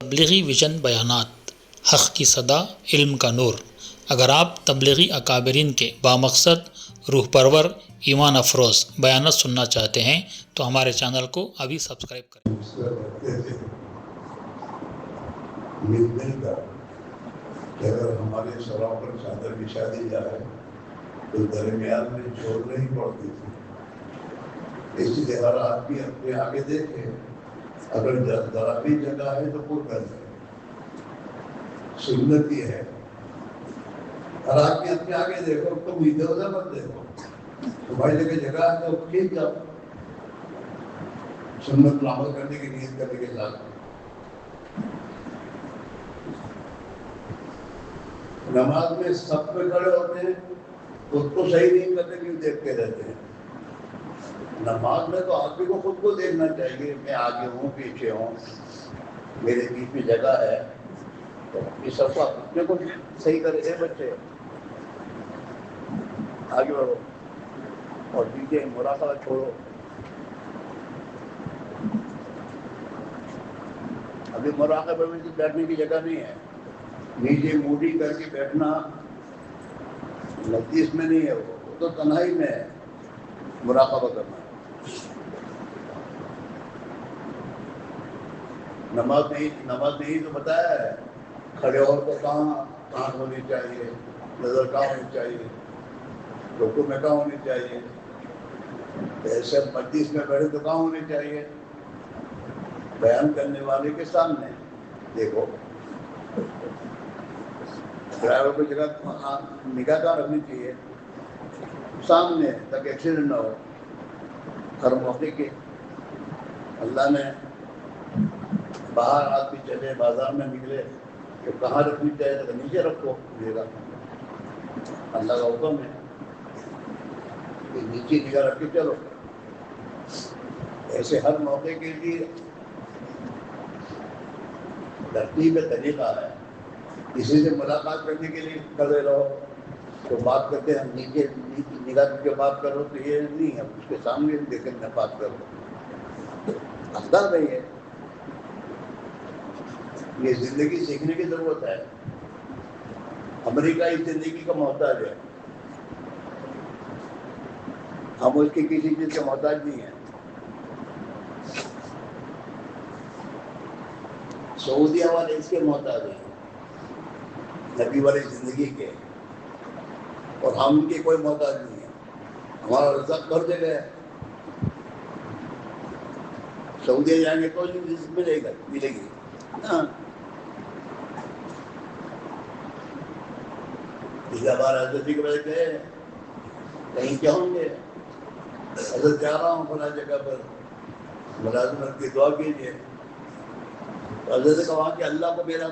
تبلیغی vision بیانات، حق کی صدا، علم کا نور۔ اگر آپ تبلیغی اکابرین کے بامقصد، روح پرور، ایمان افروز بیانات سننا چاہتے ہیں تو ہمارے چینل کو ابھی سبسکرائب کریں۔ مل کر کہ اگر ہمارے سروں پر چادر بچھا دی جائے تو درمیان میں جوڑ نہیں پڑتی تھی۔ اسی لیے ہر آدمی اپنے آگے دیکھے، اگر ذرا بھی جگہ ہے تو پر کر دے۔ سنت یہ ہے، ہر آدمی اپنے آگے دیکھو، تم ادھر ادھر مت دیکھو۔ تمہاری جگہ جگہ ہے تو ٹھیک جاؤ، سنت پر عمل کرنے کی نیت کرنے کے ساتھ۔ نماز میں سب پہ کھڑے ہوتے ہیں، خود کو صحیح نہیں کرتے کیوں دیکھتے رہتے ہیں؟ نماز میں تو آدمی کو خود کو دیکھنا چاہیے، میں آگے ہوں پیچھے ہوں، میرے بیچ میں جگہ ہے، تو یہ سب اپنے کو صحیح کرے۔ اے بچے آگے بڑھو اور پیچھے مراقبہ چھوڑو۔ ابھی مراقبہ میں بیٹھنے کی جگہ نہیں ہے، نیچے موڈی کر کے بیٹھنا لذیذ میں نہیں ہے، وہ تو تنہائی میں ہے مراقبہ کرنا۔ نماز نہیں تو بتایا ہے، کھڑے ہو تو کہاں ہونی چاہیے، نظر کہاں ہونی چاہیے، رکوع میں کہاں ہونی چاہیے، ایسے مجلس میں بیٹھے تو کہاں ہونی چاہیے؟ بیان کرنے والے کے سامنے۔ دیکھو ڈرائیور کو جگہ نگاہ کہاں رکھنی چاہیے؟ سامنے، تاکہ ایکسیڈنٹ نہ ہو۔ ہر موقع کے اللہ نے باہر آدمی چلے، بازار میں نکلے کہ کہاں رکھنی چاہیے، تو نیچے رکھو جگہ۔ اللہ کا حکم ہے کہ نیچے نگاہ رکھ کے چلو۔ ایسے ہر موقع کے لیے ترتیب طریقہ ہے۔ کسی سے ملاقات کرنے کے لیے کھڑے رہو تو بات کرتے ہیں، نیچے نگاہ کر کے بات کرو، تو یہ نہیں ہے، اس کے سامنے دیکھ کر بات کرو۔ انداز نہیں ہے، یہ زندگی سیکھنے کی ضرورت ہے۔ امریکہ اس زندگی کا محتاج ہے، ہم اس کی کسی چیز کے محتاج نہیں ہیں۔ سعودیہ والے اس کے محتاج ہیں، نبی والی زندگی کے، اور ہم ان کے کوئی محتاج نہیں ہے۔ ہمارا رزق ہر جگہ ہے۔ سعودیہ جائیں گے تو رزق ملے گی۔ پچھلا بار حضرت کی وجہ سے کہیں کیا ہوں گے، حضرت جا رہا ہوں فلاں جگہ پر، ملازمت کی دعا کیجیے۔ حضرت نے کہا کہ اللہ کو میرا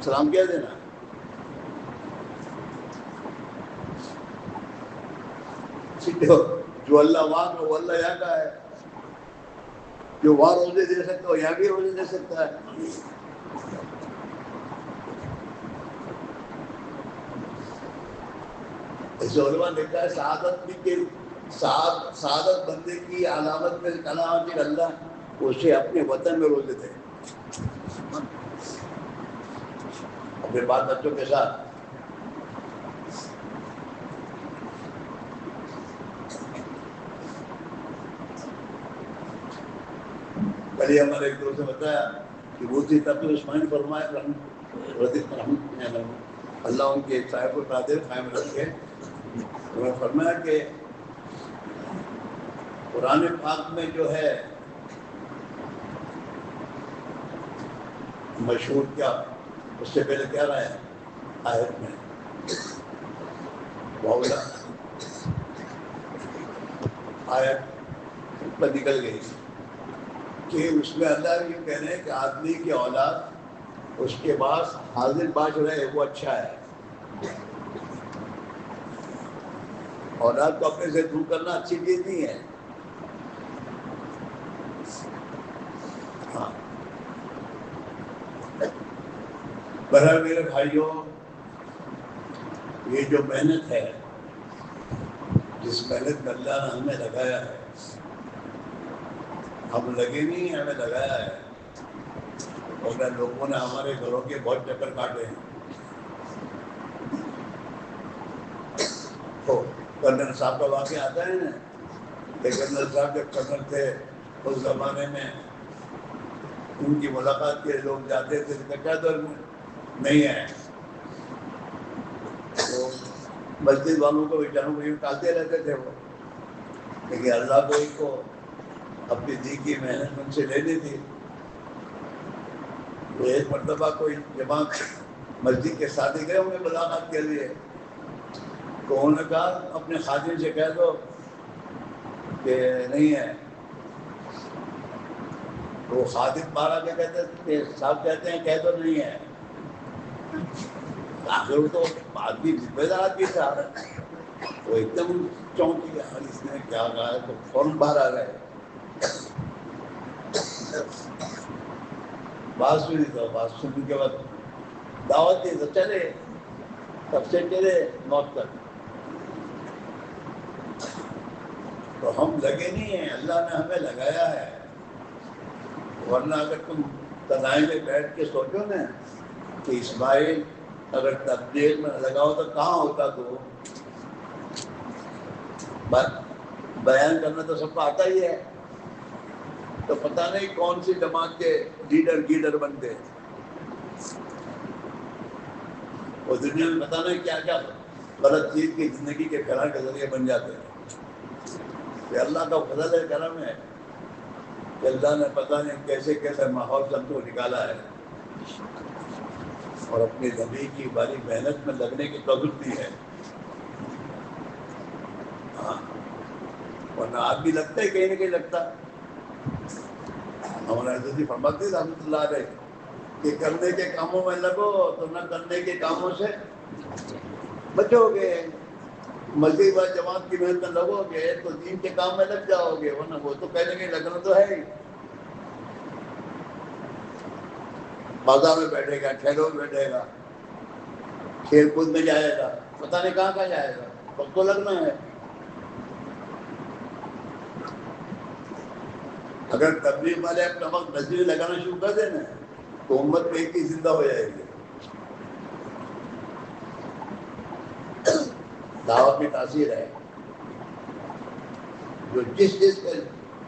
سلام کیا دینا۔ جو اللہ وہاں کا وہ اللہ یہاں کا ہے، جو وہاں روزے دے سکتا ہے وہ یہاں بھی روزے دے سکتا ہے۔ اس علماء نے لکھا ہے سعادت بندے کی علامت میں علامت اللہ اسے اپنے وطن میں روزے دے، اپنے بال بچوں کے ساتھ۔ کل ہمارے ایک دوست نے بتایا کہ وہ تھی تقی عثمانی فرمائے اللہ ان کے صاحب کو قادر قائم رکھے، انہوں نے فرمایا کہ قرآن پاک میں جو ہے مشہور کیا، اس سے پہلے کیا رہا ہے آیت میں بہت آیت پر نکل گئی کہ اس میں اللہ یہ کہہ رہے ہیں کہ آدمی کی اولاد اس کے پاس حاضر باش رہے وہ اچھا ہے۔ اولاد کو اپنے سے دور کرنا اچھی چیز نہیں ہے۔ ہاں، برابر میرے بھائیوں، یہ جو محنت ہے، جس محنت میں اللہ نے ہمیں لگایا ہے، ہم لگے نہیں ہیں، ہمیں لگایا ہے، اور لوگوں نے ہمارے گھروں کے بہت چکر کاٹے ہیں. تو کرنل صاحب کا واقعہ آتا ہے نا کہ کرنل صاحب جب کرنل تھے اس زمانے میں ان کی ملاقات کے لوگ جاتے تھے تو کیا دور میں نہیں ہے. تو مسجد والوں کو بیچاروں کو یوں ٹالتے رہتے تھے وہ، لیکن اللہ کو ان کو اپنی دی کی محنت ان سے لینی تھی. تو ایک مرتبہ کوئی جماعت مسجد کے ساتھ گئے ہوں گے ملاقات کے لیے، تو انہوں نے کہا اپنے خادم سے کہہ دو کہ نہیں ہے. تو وہ خادم بارہ کے کہتے کہ صاحب کہتے ہیں کہہ دو نہیں ہے. آخر وہ تو آدمی ذمہ دار آدمی تھا، وہ ایک دم چونک گیا اس نے کیا کہا ہے، تو فوراً باہر آ گئے. بات سنی تو بات سننے کے بعد دعوت دی تو چلے، تب سے چلے موت تک. تو ہم لگے نہیں ہیں، اللہ نے ہمیں لگایا ہے. ورنہ اگر تم تنہائی میں بیٹھ کے سوچو نا کہ اسماعیل اگر تبلیغ میں لگا ہو تو کہاں ہوتا. تو بیان کرنا تو سب کو آتا ہی ہے، تو پتہ نہیں کون سی جماعت کے لیڈر بنتے. اور دنیا میں پتہ نہیں کیا کیا غلط چیز کی زندگی کے پھیلانے کے ذریعے بن جاتے ہیں. کہ اللہ کا فضل ہے، کرم ہے کہ اللہ نے پتہ نہیں کیسے کیسے ماحول سے ہم کو نکالا ہے اور اپنی زمین کی باری محنت میں لگنے کی توفیق دی ہے. ہاں، ورنہ آدمی لگتا ہے کہیں نہ کہیں لگتا. ہمارے حضرت جی فرماتے تھے رحمۃ اللہ علیہ کہ کرنے کے کاموں میں لگو تو نہ کرنے کے کاموں سے بچو گے. مسجد و جماعت کی محنت میں لگو گے تو دین کے کام میں لگ جاؤ گے، ورنہ وہ تو کہنے کے لگنا تو ہے ہی. بازار میں بیٹھے گا، ٹھیلوں میں بیٹھے گا، کھیل کود میں جائے گا، پتہ نہیں کہاں کہاں جائے گا، وقت تو لگنا ہے. اگر تبلیغ والے اپنا وقت مسجد میں لگانا شروع کر دیں نا تو امت میں ایک ہی زندہ ہو جائے گی. دعوت کی تاثیر ہے.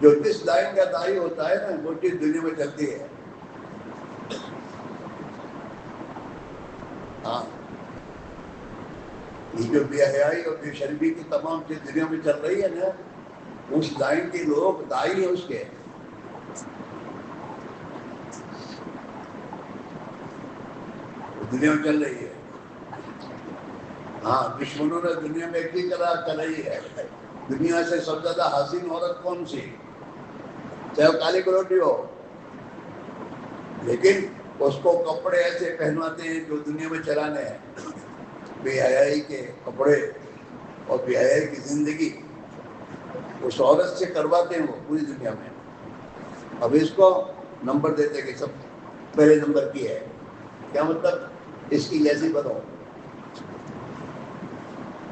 جو جس لائن کا داعی ہوتا ہے نا وہ چیز دنیا میں چلتی ہے. ہاں، یہ جو بے حیائی اور بے شرمی کی تمام چیز دنیا میں چل رہی ہے نا، اس لائن کے لوگ داعی ہیں اس کے. دنیا میں چل رہی ہے. ہاں، دشمنوں نے دنیا میں ایک ہی طرح چلائی ہے. دنیا سے سب سے زیادہ حسین عورت کون سی؟ چاہے وہ کالی کلوٹی ہو، لیکن اس کو کپڑے ایسے پہنواتے ہیں جو دنیا میں چلانے ہیں. بے حیائی کے کپڑے اور بے حیائی کی زندگی اس عورت سے کرواتے ہیں وہ پوری دنیا میں. اب اس کو نمبر دیتے کہ سب پہلے نمبر کی ہے. کیا مطلب؟ اس کی جیسی بنو.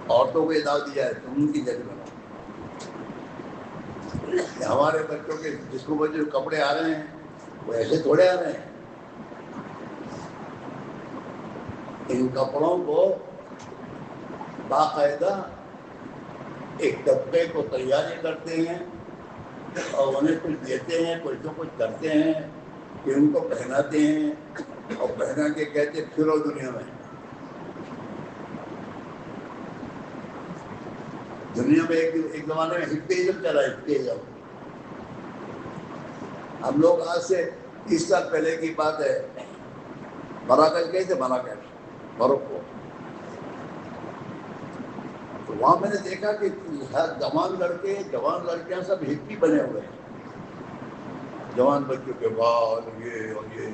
عورتوں کو یہ دعوت دی جائے تم ان کی جیسی بنو. ہمارے بچوں کے جس کو بچے کپڑے آ رہے ہیں وہ ایسے تھوڑے آ رہے ہیں. ان کپڑوں کو باقاعدہ ایک طبقے کو تیاری کرتے ہیں اور انہیں کچھ دیتے ہیں، کچھ نہ کچھ کرتے ہیں کہ ان کو پہناتے ہیں اور پہنا کے کہتے ہیں پھرو دنیا میں. دنیا میں ایک زمانے میں ہپیزم چلا. ہپیزم ہم لوگ آج سے 30 سال پہلے کی بات ہے مراکش گئے تھے، مراکش موروکو. تو وہاں میں نے دیکھا کہ جوان لڑکے جوان لڑکیاں سب ہپی بنے ہوئے ہیں. جوان بچوں کے بال یہ اور یہ،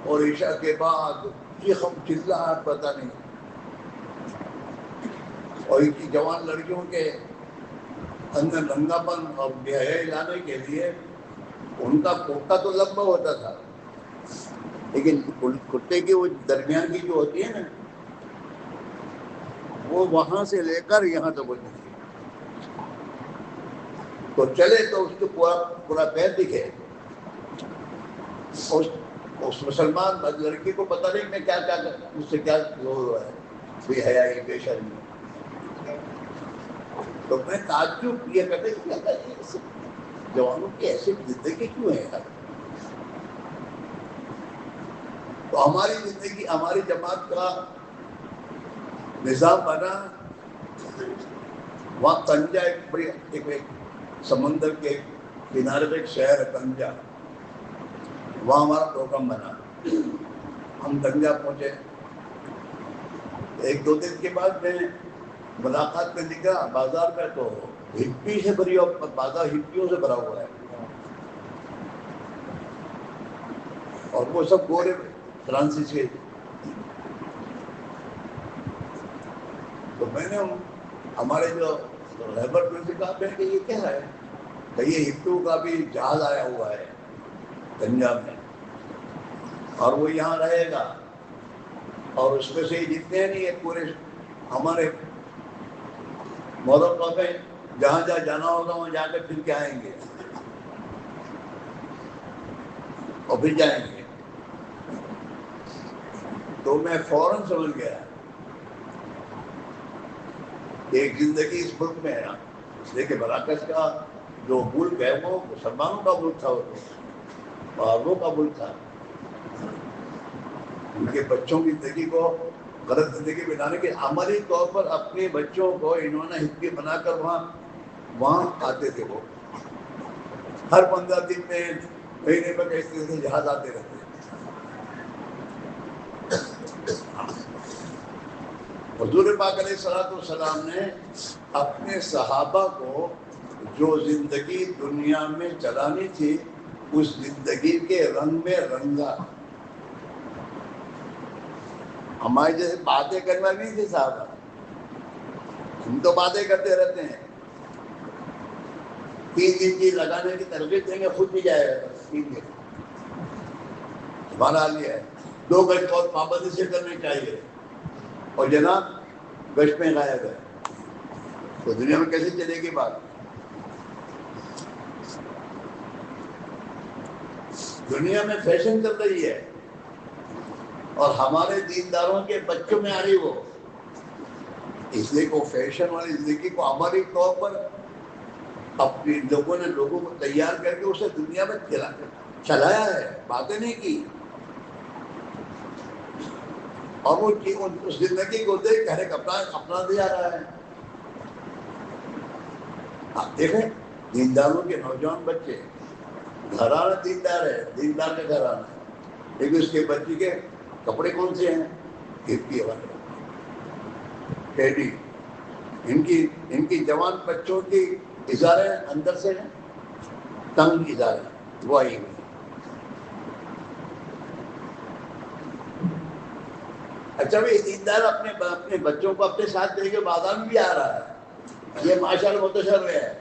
اور عشاء کے بعد چلاہٹ پتہ نہیں. اور ان کی جوان لڑکیوں کے اندر ننگا پن اور بے حیائی لانے کے لیے ان کا کوٹا تو لمبا ہوتا تھا، لیکن کتے کی وہ درمیان کی جو ہوتی ہے نا وہ وہاں سے لے کر یہاں تک ہوتی تھی. تو چلے تو اس کو پورا پیر دکھے. اس مسلمان لڑکی کو پتہ نہیں میں کیا اس سے کیا زور ہوا ہے، بے حیائی بے شرمی. تو میں تعجب کیا کرتے کہ جوانوں کی ایسی زندگی کیوں ہے یار؟ تو ہماری زندگی، ہماری جماعت کا نظام بنا، وہاں کنجا ایک بڑی ایک سمندر کے کنارے پہ ایک شہر ہے کنجا، وہاں ہمارا پروگرام بنا. ہم کنجا پہنچے. ایک دو دن کے بعد میں ملاقات میں نکلا بازار میں، تو ہپی سے بھری بازار ہپیوں سے بھرا ہوا ہے، اور وہ سب گورے فرانسیسی کے. تو میں نے ہمارے جو رہبر سے کہا کہ یہ کیا ہے، کہ یہ ہپیوں کا بھی جہاز آیا ہوا ہے پنجاب میں، اور وہ یہاں رہے گا، اور اس میں سے جتنے نہیں ہے پورے ہمارے مورکہ میں جہاں جہاں جانا ہوگا وہاں جا کے پھر کے آئیں گے اور پھر جائیں گے. تو میں فوراً سمجھ گیا ایک زندگی اس ملک میں ہے، اس لیے کہ مراکش کا جو ملک ہے وہ مسلمانوں کا ملک تھا، وہ عربوں کا ملک تھا. ان کے بچوں کی زندگی کو غلط زندگی بنانے کے عملی طور پر اپنے بچوں کو انہوں نے ہپی بنا کر وہاں آتے تھے. وہ ہر 15 دن میں مہینے میں کیسے سے جہاز آتے رہتے. حضور پاک علیہ الصلوۃ والسلام نے اپنے صحابہ کو جو زندگی دنیا میں چلانی تھی اس زندگی کے رنگ میں رنگا. ہمارے جیسے باتیں کرنے والے نہیں تھے صحابہ، ہم تو باتیں کرتے رہتے ہیں. 3 دن کی لگانے کی ترغیب دیں گے خود بھی جائے گا. 3 دن ہمارا حال یہ ہے. 2 گز اور پابندی سے کرنی چاہیے، اور جناب گشت میں غائب ہے، تو دنیا میں کیسے چلے گی بات؟ دنیا میں فیشن چل رہی ہے، اور ہمارے دینداروں کے بچوں میں آ رہی وہ. اس لیے کہ فیشن والی زندگی کو عملی طور پر اپنے لوگوں کو تیار کر کے اسے دنیا میں چلایا ہے، باتیں نہیں کی. اور وہ اس زندگی کو دیکھ ہر ایک اپنا دے جا رہا ہے. آپ دیکھیں دینداروں کے نوجوان بچے، گھرانہ دیندار ہے، دیندار کا گھرانہ ہے، لیکن اس کے بچے کے کپڑے کون سے ہیں؟ ہپی والے ٹیڈی. ان کی جوان بچوں کی ازاریں اندر سے ہیں تنگ ازاریں، وہ آئی ہوئی. اچھا بھائی دیندار اپنے بچوں کو اپنے ساتھ لے کے بازار میں بھی آ رہا ہے، یہ ماشاءاللہ متشرع ہے،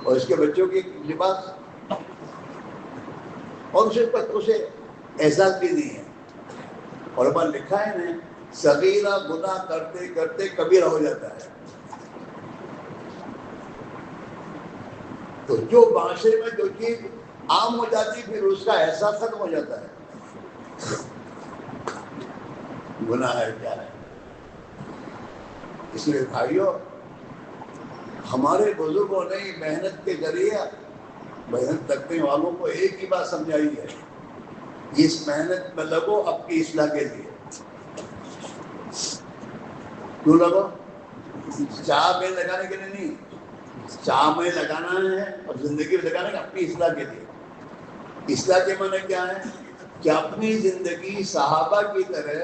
اور اس کے بچوں کی لباس، اور اسے احساس بھی نہیں ہے. علماء لکھا ہے نا، صغیرہ گناہ کرتے کرتے کبیرہ ہو جاتا ہے. تو جو معاشرے میں جو چیز عام ہو جاتی پھر اس کا احساس ختم ہو جاتا ہے. گناہ ہے کیا ہے. اس لیے بھائیوں ہمارے بزرگوں نے محنت کے ذریعے محنت کرنے والوں کو ایک ہی بات سمجھائی ہے، اس محنت میں لگو اپنی اصلاح کے لیے. کیوں لگو؟ چاہ میں لگانے کے لیے نہیں، چاہ میں لگانا ہے اور زندگی میں لگانا ہے اپنی اصلاح کے لیے. اصلاح کے معنی کیا ہے؟ کہ اپنی زندگی صحابہ کی طرح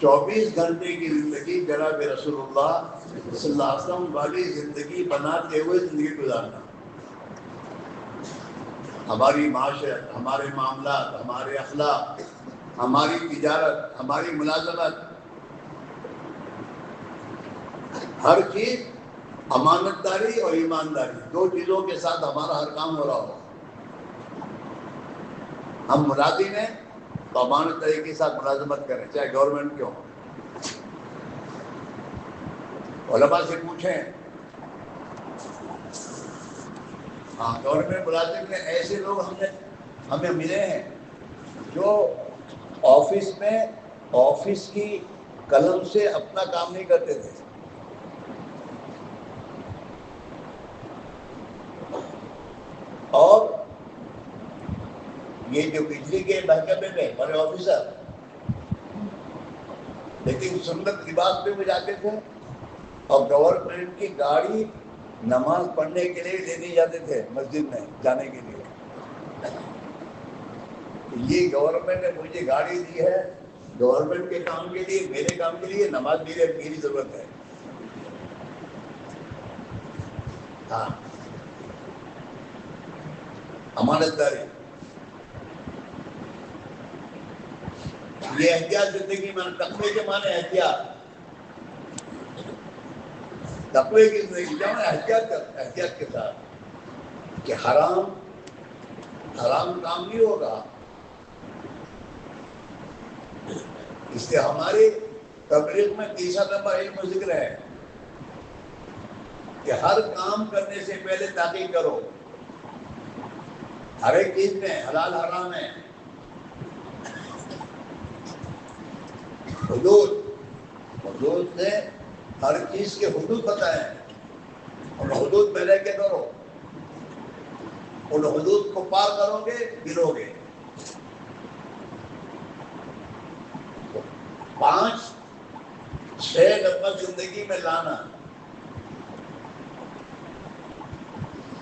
24 گھنٹے کی زندگی جناب رسول اللہ صلی اللہ علیہ وسلم والی زندگی بناتے ہوئے زندگی گزارنا. ہماری معاشرت، ہمارے معاملات، ہمارے اخلاق، ہماری تجارت، ہماری ملازمت، ہر چیز امانت داری اور ایمانداری 2 چیزوں کے ساتھ ہمارا ہر کام ہو رہا ہو. ہم ملازم ہیں تو امانت داری کے ساتھ ملازمت کریں، چاہے گورنمنٹ کیوں ہو. علماء سے پوچھیں، ہاں گورنمنٹ ملازم میں ایسے لوگ ہمیں ملے ہیں جو آفس میں آفس کی قلم سے اپنا کام نہیں کرتے تھے، اور یہ جو بجلی کے محکمے میں بڑے آفیسر، لیکن سنت لباس میں وہ جاتے تھے، اور گورنمنٹ کی گاڑی نماز پڑھنے کے لیے لینے جاتے تھے مسجد میں جانے کے لیے. یہ گورنمنٹ نے مجھے گاڑی دی ہے گورنمنٹ کے کام کے لیے، میرے کام کے لیے، نماز میری ضرورت ہے. ہاں، امانت داری. یہ احتیاط زندگی میں، تقوی کے معنی احتیاط، تقوی کی زندگی جانا احتیاط کے ساتھ کہ حرام کام نہیں ہوگا. اس لیے ہماری تبلیغ میں تیسرا نمبر علم و ذکر ہے کہ ہر کام کرنے سے پہلے تحقیق کرو. ہر ایک چیز میں حلال حرام ہے. حدود سے ہر چیز کے حدود بتائیں، اور حدود میں رہ کے کرو. ان حدود کو پار کرو گے گرو گے. 5-6 نمبر زندگی میں لانا.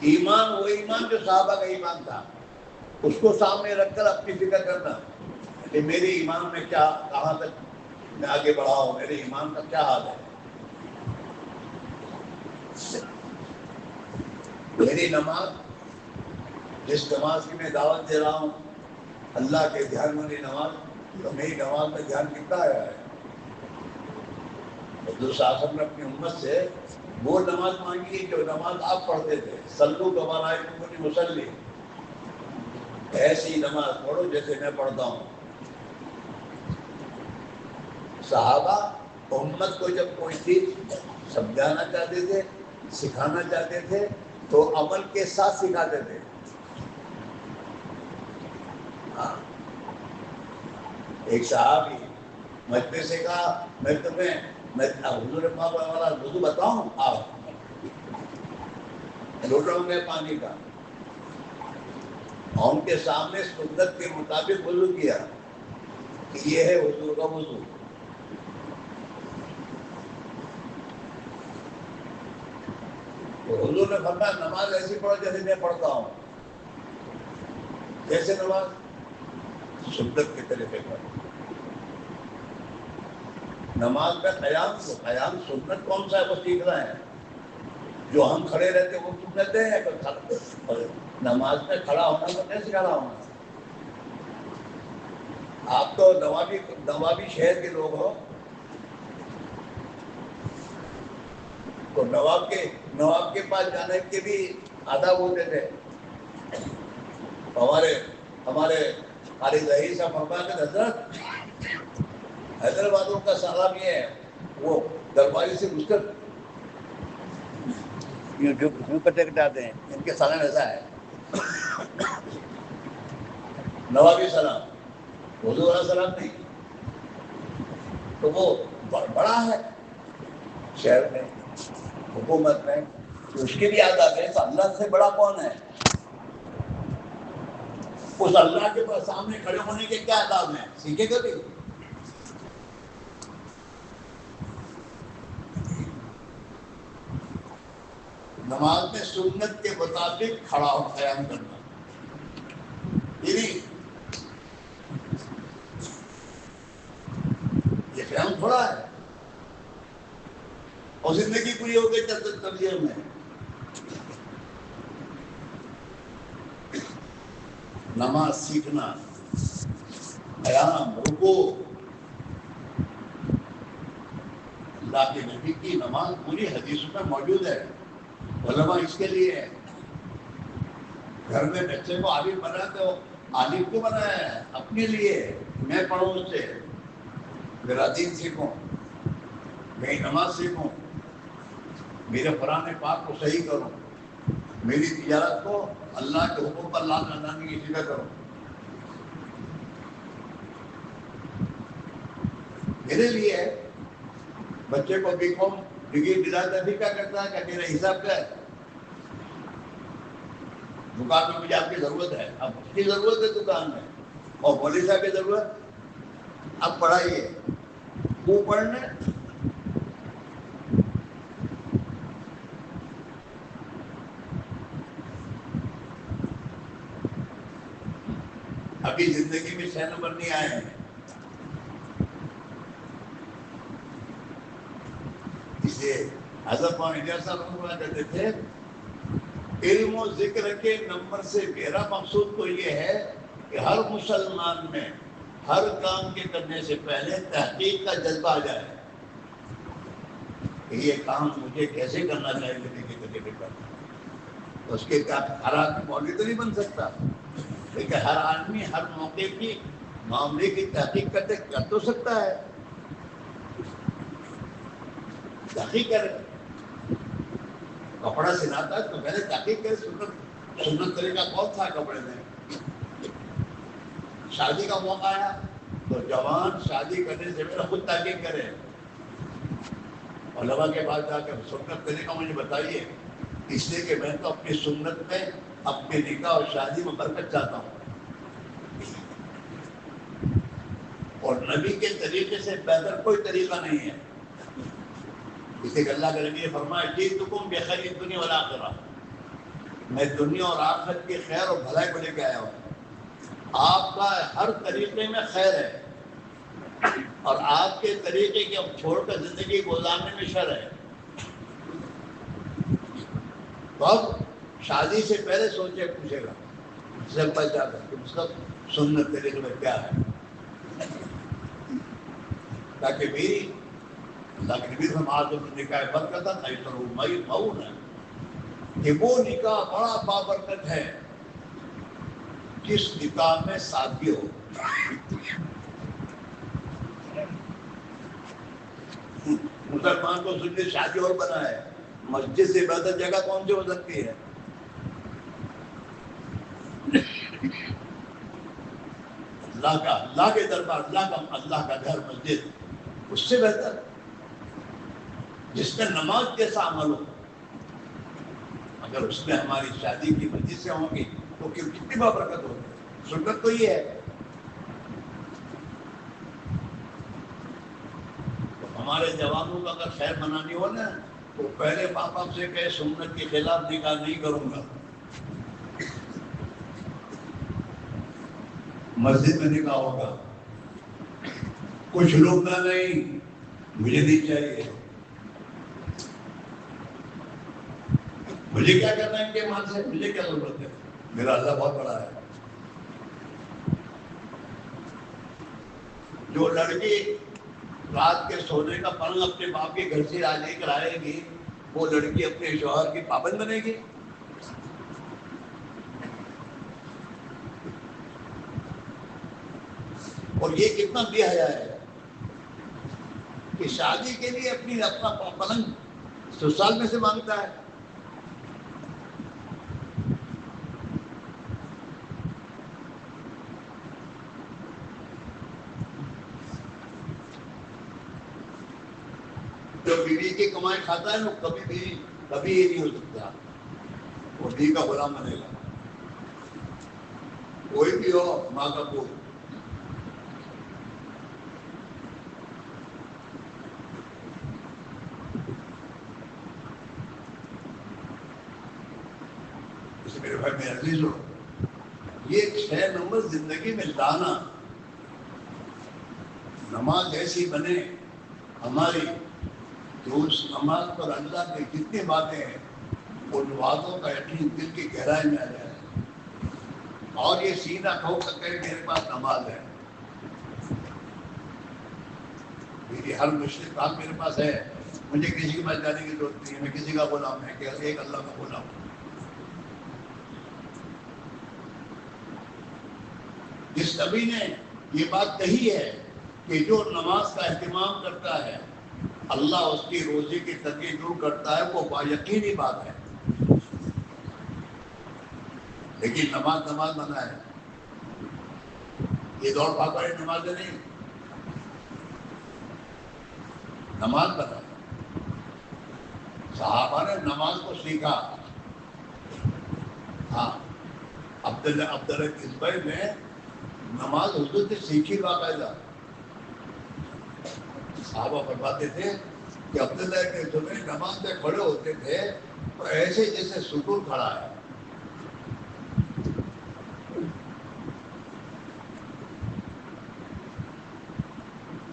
ایمان، وہ ایمان جو صحابہ کا ایمان تھا، اس کو سامنے رکھ کر اپنی فکر کرنا کہ میرے ایمان میں کیا، کہاں تک میں آگے بڑھا ہوں، میرے ایمان کا کیا حال ہے. میری نماز، جس نماز کی میں دعوت دے رہا ہوں، اللہ کے دھیان والی نماز، تو میری نماز میں دھیان کتنا آیا ہے. حضور صلی اللہ علیہ وسلم نے اپنی امت سے وہ نماز مانگی جو نماز آپ پڑھتے تھے. صلو کما رأیتمونی اصلی، ایسی نماز پڑھو جیسے میں پڑھتا ہوں. صحابہ امت کو جب کوئی چیز سمجھانا چاہتے تھے، سکھانا چاہتے تھے، تو عمل کے ساتھ سکھاتے تھے. ایک صحابی مجھ سے کہا، میں حضور پاک والا وضو بتاؤں. آپ لوٹوں میں پانی کا، اور ان کے سامنے سنت کے مطابق وضو کیا کہ یہ ہے حضور کا وضو. تو حضور نے فرمایا نماز ایسی پڑھو جیسے میں پڑھتا ہوں. جیسے نماز سنت کے طریقے پر. نماز میں قیام سنت کون سا ہے وہ سیکھنا ہے. جو ہم کھڑے رہتے وہ سنت ہے. نماز میں کھڑا ہونا تو کیسے کھڑا ہونا. آپ تو نوابی شہر کے لوگ ہو، تو نواب کے پاس جانے کے بھی آداب ہوتے تھے. ہمارے قاری ظہیر صاحب فرماتے تھے، حضرت حیدرآبادوں کا سلام یہ ہے، وہ درباری سے گھس کر جو کٹے آتے ہیں، ان کے سلام ایسا ہے، نوابی سلام، حضور والا سلام نہیں. تو وہ بڑا ہے شہر میں، حکومت میں، اس کے بھی آداب ہے. تو اللہ سے بڑا کون ہے؟ اس اللہ کے سامنے کھڑے ہونے کے کیا آداب ہیں، سیکھے کبھی؟ نماز میں سنت کے مطابق کھڑا ہو قیام کرنا، یہ قیام تھوڑا ہے. اور زندگی پوری ہو گئی تبلیغ میں. نماز سیکھنا، قیام، رکوع، اللہ کے نبی کی نماز پوری حدیثوں میں موجود ہے. علماء اس کے لیے ہے. گھر میں بچے کو عالم بناتے ہو، عالم کو بنایا ہے اپنے لیے. میں پڑھوں اس سے، میرا دین سیکھوں، میری نماز سیکھوں، میرے قرآن پاک کو صحیح کروں، میری تجارت کو اللہ کے حکم پر لانے کی فکر کروں. میرے لیے ہے. بچے کو بی کام ڈگری دلاتا بھی کیا کرتا ہے کہ میرا حساب کیا ہے. دکان میں مجھے آپ کی ضرورت ہے, اب اس کی ضرورت ہے دکان میں, اور مولوی صاحب کی ضرورت اب پڑھائیے وہ پڑھنے. ابھی زندگی میں 6 نمبر نہیں آئے ہیں, اس لیے حضرت مولانا الیاس صاحب ہوا کرتے تھے علم و ذکر کے نمبر سے میرا مقصود تو یہ ہے کہ ہر مسلمان میں ہر کام کے کرنے سے پہلے تحقیق کا جذبہ آ جائے کہ یہ کام مجھے کیسے کرنا چاہیے زندگی کے طریقے پر. اس کے ہر آدمی مولوی تو نہیں بن سکتا, لیکن ہر آدمی ہر موقع کی معاملے کی تحقیق کر تو سکتا ہے. تحقیق کرے, کپڑا سلاتا ہے تو پہلے تحقیق کرے سنت طریقہ کون تھا کپڑے میں. شادی کا موقع آیا تو جوان شادی کرنے سے پہلے خود تحقیق کرے, علماء کے پاس جا کر سنت طریقہ مجھے بتائیے, اس لیے کہ میں تو اپنی سنت میں اپنے نکاح اور شادی میں برکت چاہتا ہوں, اور نبی کے طریقے سے بہتر کوئی طریقہ نہیں ہے. اسے کہ اللہ کے نبی نے فرمایا جئتکم بخیر الدنیا والآخرہ, میں دنیا اور آخرت کی خیر اور بھلائی کو لے کے آیا ہوں. آپ کا ہر طریقے میں خیر ہے, اور آپ کے طریقے کے چھوڑ کر زندگی گزارنے میں شر ہے. تو اب شادی سے پہلے سوچے پوچھے گا سے بچ جا کر کہ مطلب سنت طریقے میں کیا ہے, تاکہ میری اللہ کے نبی فرمایا نکاح برکت ہے کہ وہ نکاح بڑا بابرکت ہے جس نکاح میں سادگی ہو. مسلمان کو سننے شادی اور بنا ہے, مسجد سے بہتر جگہ کون سی ہو سکتی ہے. اللہ کے دربار, اللہ کا گھر مسجد, اس سے بہتر جس میں نماز جیسا عمل ہو. اگر اس میں ہماری شادی کی مسجد سے ہوں گی تو کتنی بابرکت ہوگی. سنت تو یہ ہے. تو ہمارے جوانوں کا اگر خیر منانی ہو نا تو پہلے ماں باپ سے کہے سنت کے خلاف نکاح نہیں کروں گا, مسجد میں نکاح ہوگا. کچھ لوگ نہ نہیں مجھے نہیں چاہیے, مجھے کیا کرنا ہے ان کے مال سے, مجھے کیا ضرورت ہے, میرا اللہ بہت بڑا ہے. جو لڑکی رات کے سونے کا پلنگ اپنے باپ کے گھر سے لے کر آئے گی وہ لڑکی اپنے شوہر کی پابند بنے گی. اور یہ کتنا بے حیا ہے کہ شادی کے لیے اپنا پلنگ سسرال میں سے مانگتا ہے. جو بیوی کی کمائی کھاتا ہے وہ کبھی یہ نہیں ہو سکتا, وہ بیوی کا غلام بنے گا. کوئی بھی ہو, ماں کا کوئی. میرے بھائی میں عزیز ہو, یہ 6 نمبر زندگی میں لانا, نماز ایسی بنے ہماری جو اس نماز پر اللہ کی جتنی باتیں ہیں ان باتوں کا یقین دل کی گہرائی میں آ جائے, اور یہ سینہ ٹھوک سکے میرے پاس نماز ہے, میری ہر مشکل کام میرے پاس ہے, مجھے کسی کی بات جانے کی ضرورت نہیں ہے, میں کسی کا غلام ہے کہ ایک اللہ کا غلام ہوں. جس نبی نے یہ بات کہی ہے کہ جو نماز کا اہتمام کرتا ہے اللہ اس کی روزی کی تنگی دور کرتا ہے, وہ باقینی بات ہے. لیکن نماز بنا ہے, یہ دوڑ بھاگ والی نمازیں نہیں. نماز بتایا. صحابہ نے نماز کو سیکھا. ہاں عبداللہ کسبئی نے نماز حضور سے سیکھی باقاعدہ. صحابہ فرماتے تھے کہ عبداللہ کے جمعے نماز میں کھڑے ہوتے تھے تو ایسے جیسے ستون کھڑا ہے.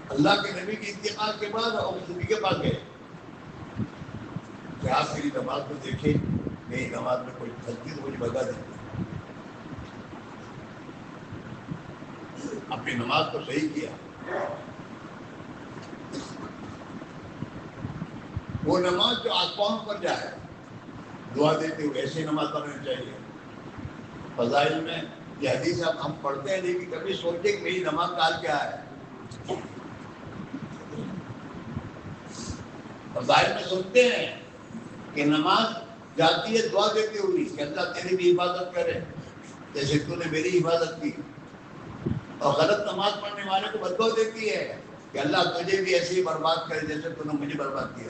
اللہ کے نبی کے انتقال کے بعد اور نبی کے پاس گئے کہ آپ میری نماز کو دیکھیں, میری نماز میں کوئی غلطی تو مجھے بتا دیں. اپنی نماز کو صحیح کیا. وہ نماز جو آسمانوں پر جائے دعا دیتے ہوئے ایسی نماز پڑھنی چاہیے. فضائل میں یہ حدیث ہم پڑھتے ہیں لیکن کبھی سوچتے کہ میری نماز کا حال کیا ہے. فضائل میں سنتے ہیں کہ نماز جاتی ہے دعا دیتے ہوئی کہ اللہ تیری بھی حفاظت کرے جیسے تو نے میری حفاظت کی. اور غلط نماز پڑھنے والے کو بددعا دیتی ہے کہ اللہ تجھے بھی ایسے ہی برباد کرے جیسے تو نے مجھے برباد کیا.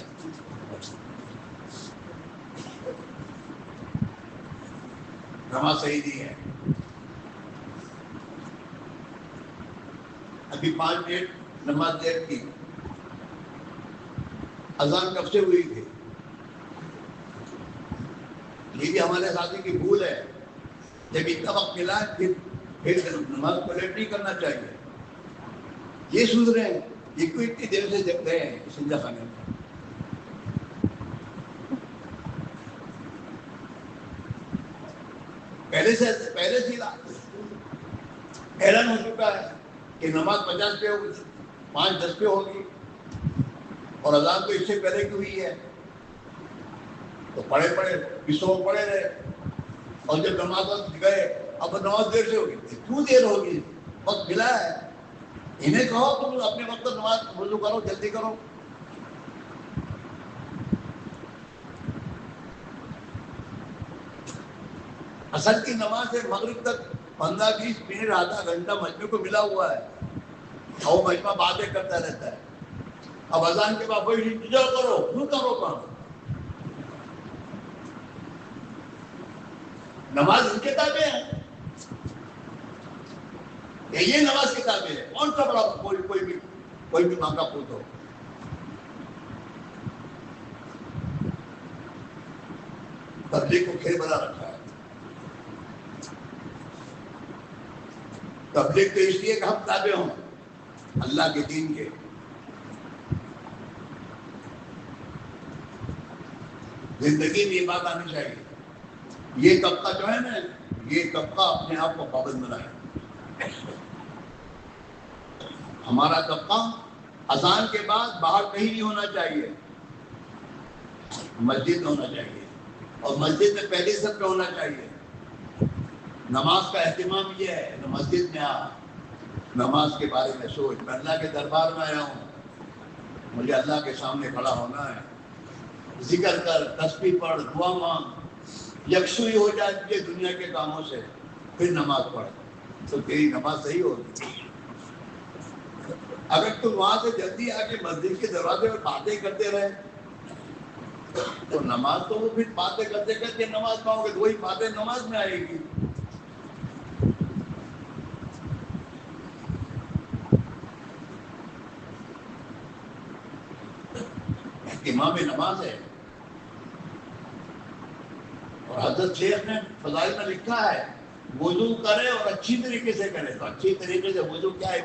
نماز صحیح نہیں ہے. ابھی 5 منٹ نماز دیر کی, اذان کب سے ہوئی تھی. یہ بھی ہمارے ساتھی کی بھول ہے. جب اتنا وقت ملا پھر نماز کو لیٹ نہیں کرنا چاہیے. یہ سوچ رہے ہیں یہ کوئی اتنی دیر سے جگ گئے ہیں سنجا خانے میں. پہلے سے اعلان ہو چکا ہے کہ نماز 50 پہ ہوگی, 5-10 پہ ہوگی اور اذان تو اس سے پہلے کی ہوئی ہے. تو پڑھے 20 پڑھے رہے اور جب نماز وقت گئے اب نماز دیر سے ہوگی. کیوں دیر ہوگی؟ وقت ملا ہے. انہیں کہو تم اپنے وقت نماز وضو کرو, جلدی کرو. اصل کی نماز سے مغرب تک 15-20 منٹ آدھا گھنٹہ مجمع کو ملا ہوا ہے اور وہ مجمع باتیں کرتا رہتا ہے. اب اذان کے بعد وہی انتظار کرو, کیوں کرو کام. نماز ان کتابیں ہیں, یہ نماز کتابیں ہیں. کون سا بڑا کوئی بھی مانگا پوچھ ہو. تبلیغ کو کھیل بنا رکھا ہے. تبلیغ تو اس لیے کہ ہم تابع ہوں اللہ کے دین کے. زندگی میں یہ بات آنی چاہیے. یہ طبقہ جو ہے نا, یہ طبقہ اپنے آپ کو پابند بنائے. ہمارا طبقہ اذان کے بعد باہر کہیں نہیں ہونا چاہیے, مسجد میں ہونا چاہیے اور مسجد میں پہلے سب پہ ہونا چاہیے. نماز کا اہتمام یہ ہے کہ مسجد میں آ, نماز کے بارے میں سوچ. میں اللہ کے دربار میں آیا ہوں, مجھے اللہ کے سامنے کھڑا ہونا ہے. ذکر کر, تسبیح پڑھ, دعا مانگ, یکسوئی ہو جاتی ہے دنیا کے کاموں سے, پھر نماز پڑھ تو تیری نماز صحیح ہوگی. اگر تم وہاں سے جلدی آ کے مسجد کے دروازے میں باتیں کرتے رہے تو نماز تو وہ پھر باتیں کرتے کرتے نماز پاؤ گے تو وہی باتیں نماز میں آئے گی. اہتمام نماز ہے. اور حضرت شیخ نے فضائل میں لکھا ہے وضو کرے اور اچھی طریقے سے کرے. تو اچھی طریقے سے وضو کیا ہے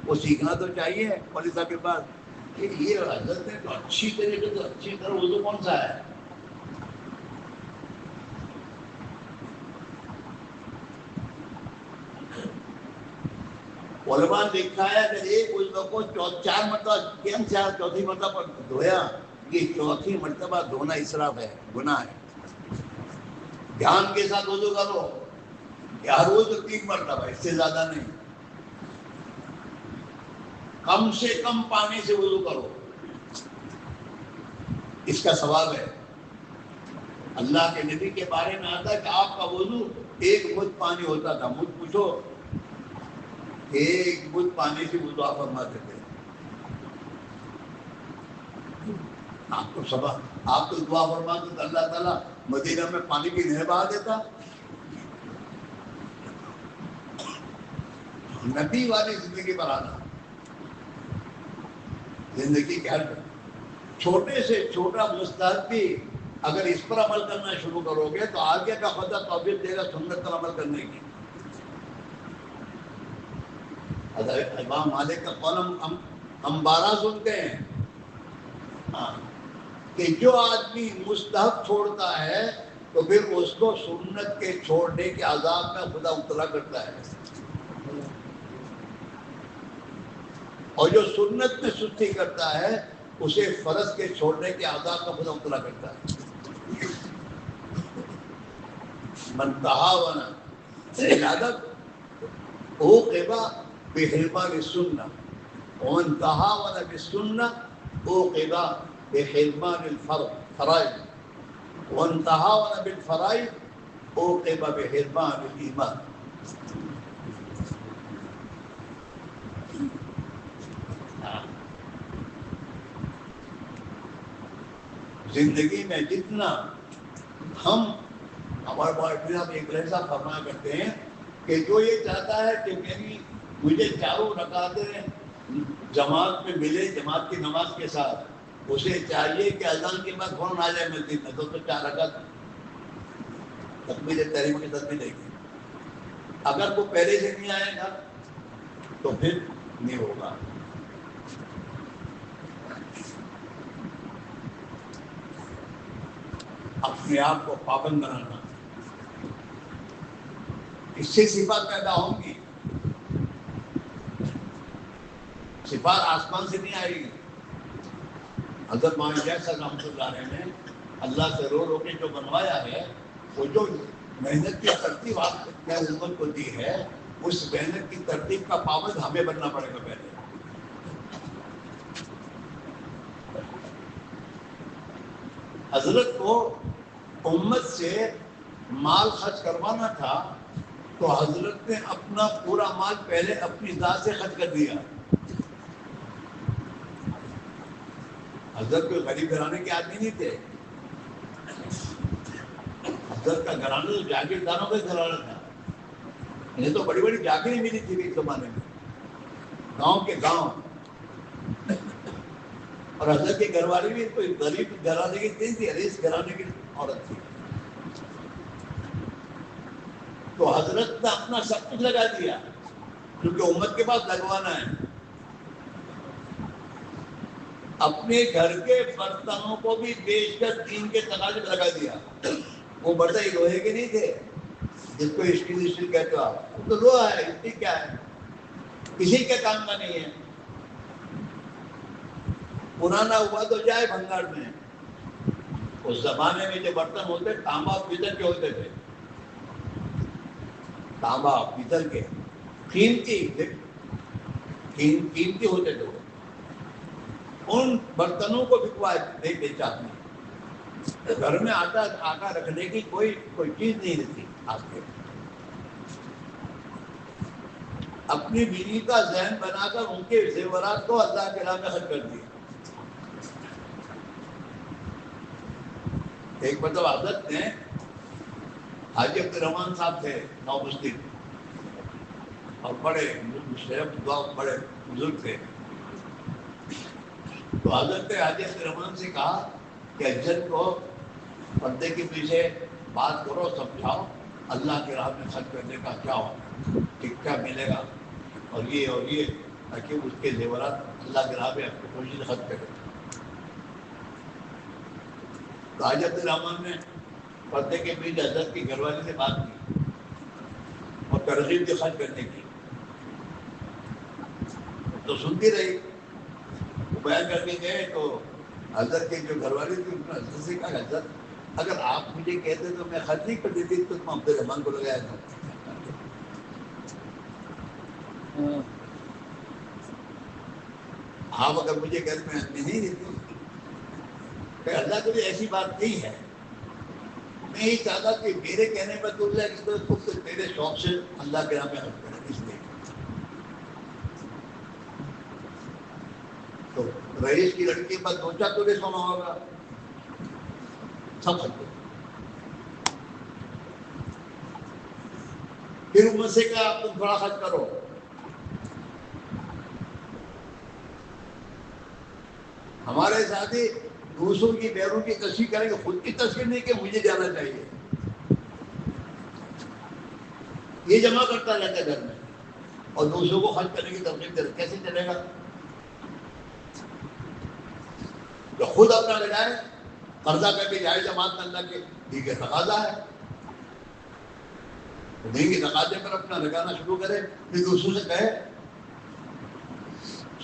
وہ سیکھنا تو چاہیے مولوی صاحب کے پاس کہ یہ حضرت نے تو اچھی طریقے سے اچھی طرح وضو کون سا ہے. علماء نے لکھا ہے کہ ایک وضو کو 4 مرتبہ چوتھی مرتبہ دھویا, یہ 4تھی مرتبہ دھونا اسراف ہے, گناہ ہے. دھیان کے ساتھ وضو کرو کہ ہر روز 3 مرتبہ, اس سے زیادہ نہیں. کم سے کم پانی سے وضو کرو, اس کا ثواب ہے. اللہ کے نبی کے بارے میں آتا ہے کہ آپ کا وضو 1 مدھ پانی ہوتا تھا. مجھ پوچھو 1 مدھ پانی سے وضو آپ فرماتے تھے. آپ کو سبق، آپ تو دعا فرماتے تو اللہ تعالیٰ مدینہ میں پانی کی نہر بہا دیتا. نبی والی زندگی بنانا، زندگی کے ہر چھوٹے سے چھوٹا مستحب بھی اگر اس پر عمل کرنا شروع کرو گے تو آگے کا خدا توفیق دے گا سنت پر عمل کرنے کی. حضرت امام مالک کا قول ہم 12 سنتے ہیں کہ جو آدمی مستحب چھوڑتا ہے تو پھر اس کو سنت کے چھوڑنے کے عذاب میں خدا مبتلا کرتا ہے، اور جو سنت میں سستی کرتا ہے اسے فرض کے چھوڑنے کے عذاب کا خدا مبتلا کرتا ہے. من تہاون الادب عوقب بحرمان السنہ ومن تہاون بالسنہ عوقب بحرمان الفرائض ومن تہاون بالفرائض عوقب بحرمان الایمان. زندگی میں جتنا ہمارے بھائی صاحب ایک لہجہ فرمایا کرتے ہیں کہ جو یہ چاہتا ہے کہ مجھے چاروں رکعتیں جماعت میں ملے، جماعت کی نماز کے ساتھ، اسے چاہیے کہ اذان کے بعد فوراً آ جائے مسجد میں، تو 4 رکعت تکبیر تحریمہ کے ساتھ ملے گی. اگر وہ پہلے سے نہیں آئے گا تو پھر نہیں ہوگا. اپنے آپ کو پابند بنانا، اس سے صفات پیدا ہوں گی. صفات آسمان سے نہیں آئے گی. حضرت مولانا جیسا رحمۃ اللہ علیہ نے اللہ سے رو رو کے جو بنوایا ہے، وہ جو محنت کی ترتیب آپ نے امت کو دی ہے، اس محنت کی ترتیب کا پابند ہمیں بننا پڑے گا. پہلے حضرت کو امت سے مال خرچ کروانا تھا تو حضرت نے اپنا پورا مال پہلے اپنی ذات سے خرچ کر دیا. حضرت کوئی غریب گھرانے کے آدمی نہیں تھے. حضرت کا گھرانہ تو جاگیرداروں کا گھرانہ تھا. انہیں تو بڑی بڑی جاگیریں ملی تھی اس زمانے میں، گاؤں کے گاؤں. اور حضرت کے گھر والی بھی کوئی غریب گھرانے کی نہیں تھی، رئیس گھرانے کی عورت تھی. تو حضرت نے اپنا سب کچھ لگا دیا کیونکہ امت کے پاس لگوانا ہے. اپنے گھر کے برتنوں کو بھی بیچ کر دین کے تقاضے لگا دیا. وہ برتن لوہے کے نہیں تھے جس کو اسٹیل کہتے ہو آپ، وہ تو لوہا ہے، اسٹیل کیا ہے، کسی کے کام کا نہیں ہے. پرانا ہوا تو جائے بھنگار میں. اس زمانے میں جو برتن ہوتے تانبا پیتل کے ہوتے تھے، تانبا پیتل کے قیمتی ہوتے تھے. ان برتنوں کو بکوا نہیں بیچا آپ نے. گھر میں آٹا رکھنے کی کوئی چیز نہیں رہتی. آپ کے اپنی بیوی کا ذہن بنا کر ان کے زیورات کو اللہ کے راہ میں خرچ کر دیا. ایک مطلب حضرت نے حاجی عبد الرحمان صاحب تھے، نو مسلم اور بڑے بڑے بزرگ تھے. تو حضرت نے حاجی عبد الرحمان سے کہا کہ اجل کو پردے کے پیچھے بات کرو، سمجھاؤ اللہ کے راہ میں خرچ کرنے کا کیا ہوگا، کیا ملے گا، اور یہ تاکہ اس کے زیورات اللہ کے راہ میں اپنی کوشش خرچ کرے. تو حاجی عبد الرحمان نے پردے کے پیچھے حضرت کی گھر والی سے بات کی اور ترغیب دی خرچ کرنے کی. تو سنتی رہی. وہ بیان کر کے گئے تو حضرت کے جو گھر والی تھی انہوں نے حضرت سے کہا، حضرت اگر آپ مجھے کہتے تو میں خرچ نہیں کر دیتی، تو میں عبد الرحمان کو لگایا تھا. آپ اگر مجھے کہتے میں نہیں دیتی، کہ اللہ کے لیے ایسی بات نہیں ہے. میں یہ چاہتا کہ میرے کہنے پر تو تیرے شوق سے اللہ کے راہ میں خرچ کرے. اس لیے تو رئیس کی لڑکی کے پاس 2-4 تولے سونا ہوگا، سب خرچ۔ پھر ان سے کہا تم تھوڑا خرچ کرو۔ ہمارے ساتھی دوسروں کی بیروں کی تصویر کریں گے، خود کی تصویر نہیں کہ مجھے جانا چاہیے۔ یہ جمع کرتا رہتا ہے گھر میں اور دوسروں کو خرچ کرنے کی ترغیب دے، کیسے چلے گا؟ جو خود اپنا لگائے، قرضہ کر کے جائے جماعت میں اللہ کے دی کے تقاضا ہے، دین کے تقاضے پر اپنا لگانا شروع کرے، پھر دوسروں سے کہے،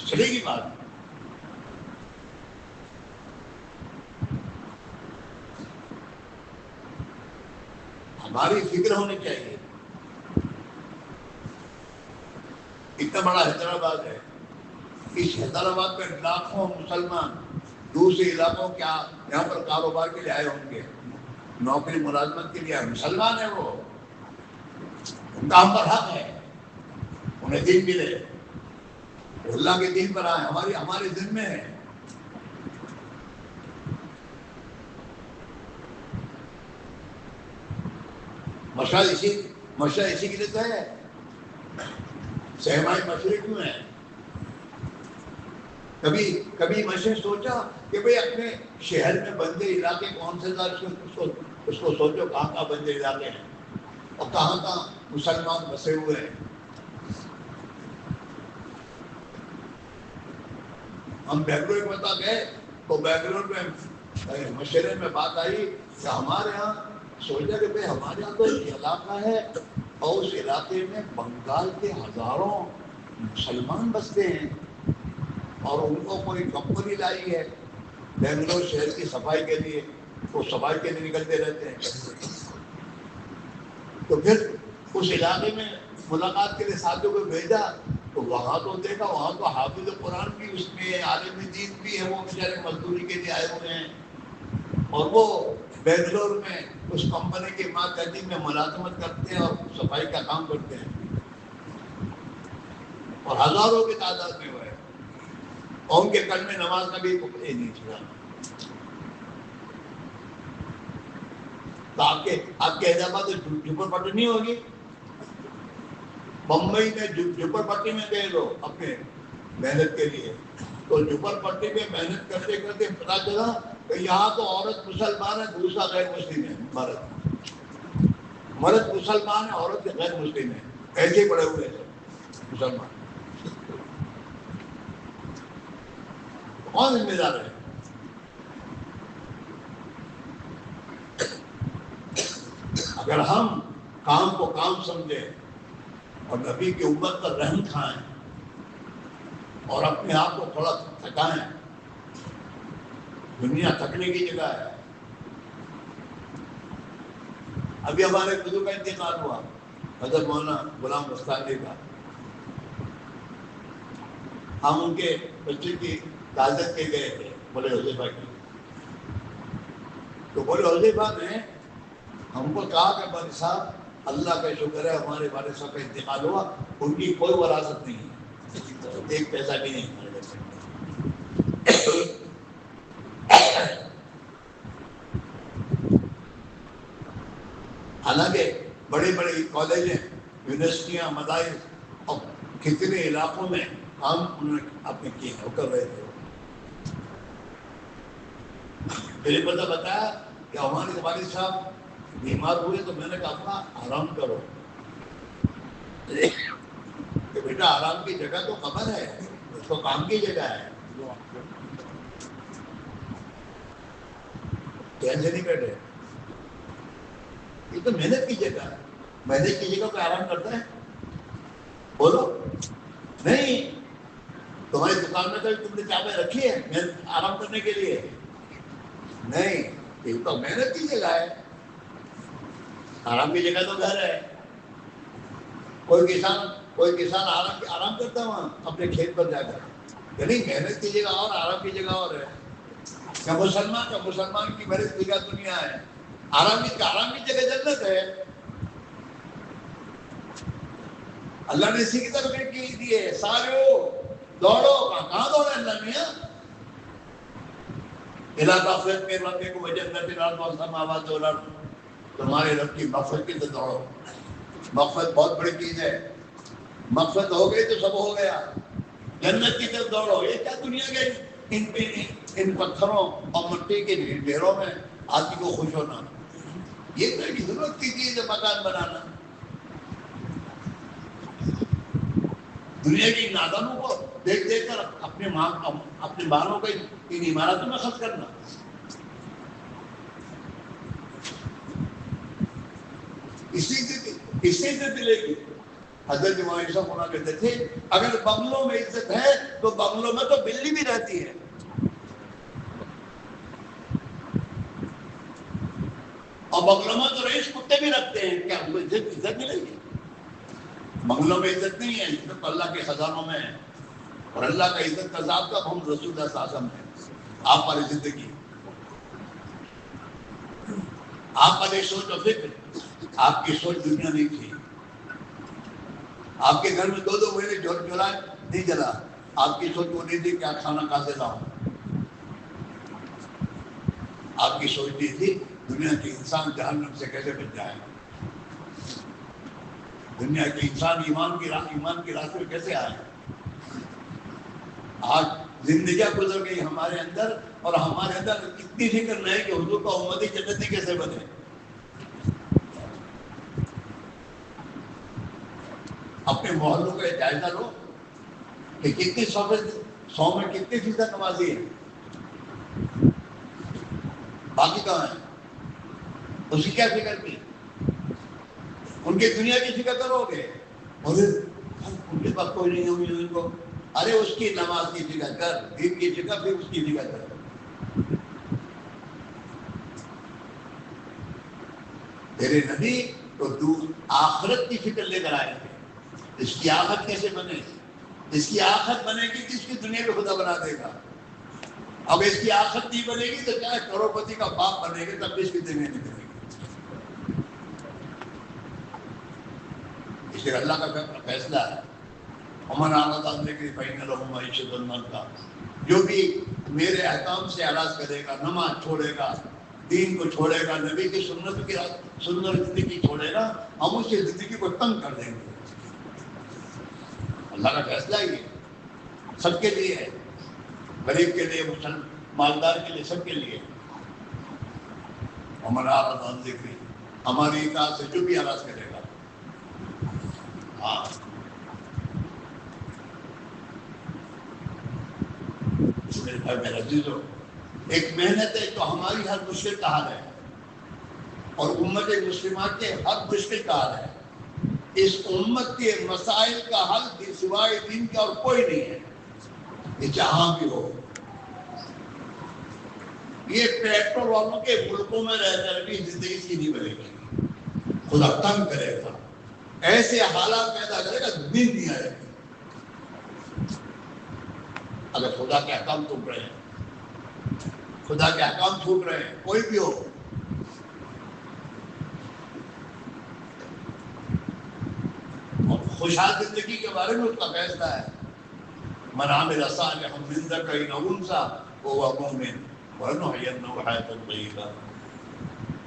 چلے گی بات؟ ہماری فکر ہونی چاہیے۔ اتنا بڑا حیدرآباد ہے، اس حیدرآباد میں لاکھوں مسلمان دوسرے علاقوں کیا یہاں پر کاروبار کے لیے آئے ہوں گے، نوکری ملازمت کے لیے آئے، مسلمان ہیں وہ، ان کا ہم پر حق ہے، انہیں دین ملے، اللہ کے دین پر آئے، ہمارے دن میں ہے۔ مشرق اسی کے لیے تو ہے، سہمائی مشرق کیوں ہے؟ کبھی مشرق سوچا کہ بھئی اپنے شہر میں بندے علاقے کون سے تھا، اس کو سوچو کہاں کہاں بندے علاقے ہیں اور کہاں کہاں مسلمان بسے ہوئے ہیں۔ ہم بنگلور میں گئے تو بنگلور میں مشورے میں بات آئی کہ ہمارے ہاں سوچا کہ بھئی ہمارے یہاں تو ایک علاقہ ہے اور اس علاقے میں بنگال کے ہزاروں مسلمان بستے ہیں اور ان کو کوئی کمپنی لائی ہے بنگلور شہر کی صفائی کے لیے، وہ صفائی کے لیے نکلتے رہتے ہیں۔ تو پھر اس علاقے میں ملاقات کے لیے ساتھیوں کو بھیجا تو وہاں تو دیکھا، وہاں تو حافظ قرآن بھی اس میں، عالم دین بھی ہے، وہ بیچارے مزدوری کے لیے آئے ہوئے ہیں اور وہ بنگلور میں اس کمپنی کے ماتحتی میں ملازمت کرتے ہیں اور صفائی کا کام کرتے ہیں اور ہزاروں کی تعداد میں ہوئے اور ان کے کل میں نماز کا بھی یہ نہیں چھڑا۔ تو آپ کے حیدرآباد میں جھپڑ پٹی نہیں ہوگی؟ بمبئی میں جھپڑ پٹی میں گئے لوگ اپنے محنت کے لیے، تو جھپڑ پٹی میں محنت کرتے کرتے پتا چلا کہ یہاں تو عورت مسلمان ہے، دوسرا غیر مسلم ہے، مرد مسلمان ہے، عورت غیر مسلم ہے، ایسے ہی پڑے ہوئے ہیں مسلمان۔ کون ذمہ دار ہے؟ اگر ہم کام کو کام سمجھیں اور نبی کی امت پر رحم کھائیں اور اپنے آپ کو تھوڑا تھکائیں، دنیا تھکنے کی جگہ ہے۔ ابھی ہمارے بزرگ کا انتقال ہوا، حضرت مولانا غلام مستانی کا، ہم ان کے بچے کی تعزیت کے گئے تھے بولے حذیفہ کی، تو بولے حذیفہ نے ہم کو کہا کہ بھائی صاحب اللہ کا شکر ہے ہمارے والد صاحب کا انتقال ہوا، ان کی کوئی وراثت نہیں ہے، ایک پیسہ بھی نہیں ہمارے گھر سے۔ حالانکہ بڑے بڑے کالج ہیں، یونیورسٹیاں، مدارس اور کتنے علاقوں میں کام انہوں نے اپنے کیے ہیں، کر رہے تھے۔ میرے پتہ بتایا کہ ہمارے والد صاحب بیمار ہوئے تو میں نے کہا اپنا آرام کرو، کہ بیٹا آرام کی جگہ تو قبر ہے، اس کو کام کی جگہ ہے، کیسے نہیں بیٹھے؟ یہ تو محنت کی جگہ ہے، محنت کی جگہ پہ آرام کرتا ہے؟ بولو نہیں، تمہاری دکان میں کبھی تم نے چابیں رکھی ہے آرام کرنے کے لیے؟ نہیں، یہ تو محنت کی جگہ ہے، آرام کی جگہ تو گھر ہے۔ کوئی کسان آرام کرتا ہے وہاں اپنے کھیت پر جا کر، یعنی محنت کی جگہ اور آرام کی جگہ اور ہے۔ کیا مسلمان کی بڑی جگہ دنیا ہے، آرام کی جگہ جنت ہے۔ اللہ نے اسی کی طرف کی ہے، سارے دوڑو، کہاں دوڑے اللہ دنیا؟ الا مغفرت من ربکم وجنۃ الارض والسماوات والارض، تمہارے رب کی مغفرت کی طرف دوڑو. مغفرت بہت بڑی چیز ہے. مغفرت ہو گئی تو سب ہو گیا. جنت کی طرف دوڑو. یہ کیا دنیا کے ان پتھروں اور مٹی کے ڈھیروں میں آدمی کو خوش ہونا؟ یہ بڑی ضرورت کی چیز ہے مکان بنانا. دنیا کی نادانوں کو دیکھ دیکھ کر اپنے بالوں کو ان عمارتوں میں خرچ کرنا. اسی سے دلے گی. حضرت مولانا صاحب ہونا کہتے تھے اگر بنگلوں میں عزت ہے تو بنگلوں میں تو بلی بھی رہتی ہے. اور بنگلوں میں تو رئیس کتے بھی رکھتے ہیں. کیا ان کو عزت ملے گی؟ بنگلوں میں عزت نہیں ہے. عزت اللہ کے خزانوں میں ہے. اور اللہ کا عزت کا ضابطہ ہم رسول اللہ صلی اللہ علیہ وسلم ہے. آپ پر زندگی، آپ پر ایک سوچ و فکر. آپ کی سوچ دنیا نہیں تھی. آپ کے گھر میں 2 مہینے جلائے نہیں جلا. آپ کی سوچ وہ نہیں تھی کہ آپ کھانا کہاں سے لاؤں. آپ کی سوچ نہیں تھی دنیا کے انسان جہنم سے کیسے بچ جائے. دنیا کے انسان ایمان کی راستے میں کیسے آئے. آج زندگیاں گزر گئی ہمارے اندر، اور ہمارے اندر اتنی فکر نہیں کہ حضور کا امتی جنتی کیسے بنے. اپنے محلوں کا جائزہ لو کہ کتنی 100 میں کتنی فیصد نمازی ہے. باقی کہاں ہے؟ اس کی کیا فکر کی؟ ان کی دنیا کی فکر کرو گے. اور ان کے پاس کوئی نہیں ہوگی ان کو. ارے اس کی نماز کی فکر کر، دین کی فکر، پھر اس کی فکر کر. تیرے نبی تو آخرت کی فکر لے کر آئے تھے. اس کی آخرت کیسے بنے؟ اس کی آخرت بنے گی جس کی دنیا میں خدا بنا دے گا. اب اس کی آخرت نہیں بنے گی تو چاہے کروڑپتی کا باپ بنے گا تب بھی اس کی دنیا نہیں بنے گی. اس لیے اللہ کا فیصلہ ہے امن آمد کی فإن له معیشۃ ضنکا. جو بھی میرے احکام سے اعراض کرے گا، نماز چھوڑے گا، دین کو چھوڑے گا، نبی کی سنت زندگی چھوڑے گا، ہم اس کی زندگی کو تنگ کر دیں گے. اللہ کا فیصلہ ہی ہے. سب کے لیے ہے. غریب کے لیے، مالدار کے لیے، سب کے لیے. امن آمد ذکری، ہماری اطاعت سے جو بھی اعراض کرے گا. ہاں میرے بھائی میرے عزیزو، ایک محنت ہے تو ہماری ہر مشکل کا حل ہے، اور امت مسلمہ کے ہر مشکل کا حل ہے. اس امت کے مسائل کا حل سوائے دین کا اور کوئی نہیں ہے. یہ جہاں بھی ہو. یہ پیٹرول والوں کے ملکوں میں رہ کر بھی زندگی کی نہیں بنے گی. خدا تنگ کرے گا، ایسے حالات پیدا کرے گا نیند نہیں آئے گی. اگر خدا کے احکام چھوٹ رہے ہیں، خدا کے احکام چھوٹ رہے ہیں، کوئی بھی ہو. اور خوشحال زندگی کے بارے میں اس کا فیصلہ ہے من عمل صالحا من ذکر او انثی وهو مؤمن فلنحيینہ حیاۃ طیبہ.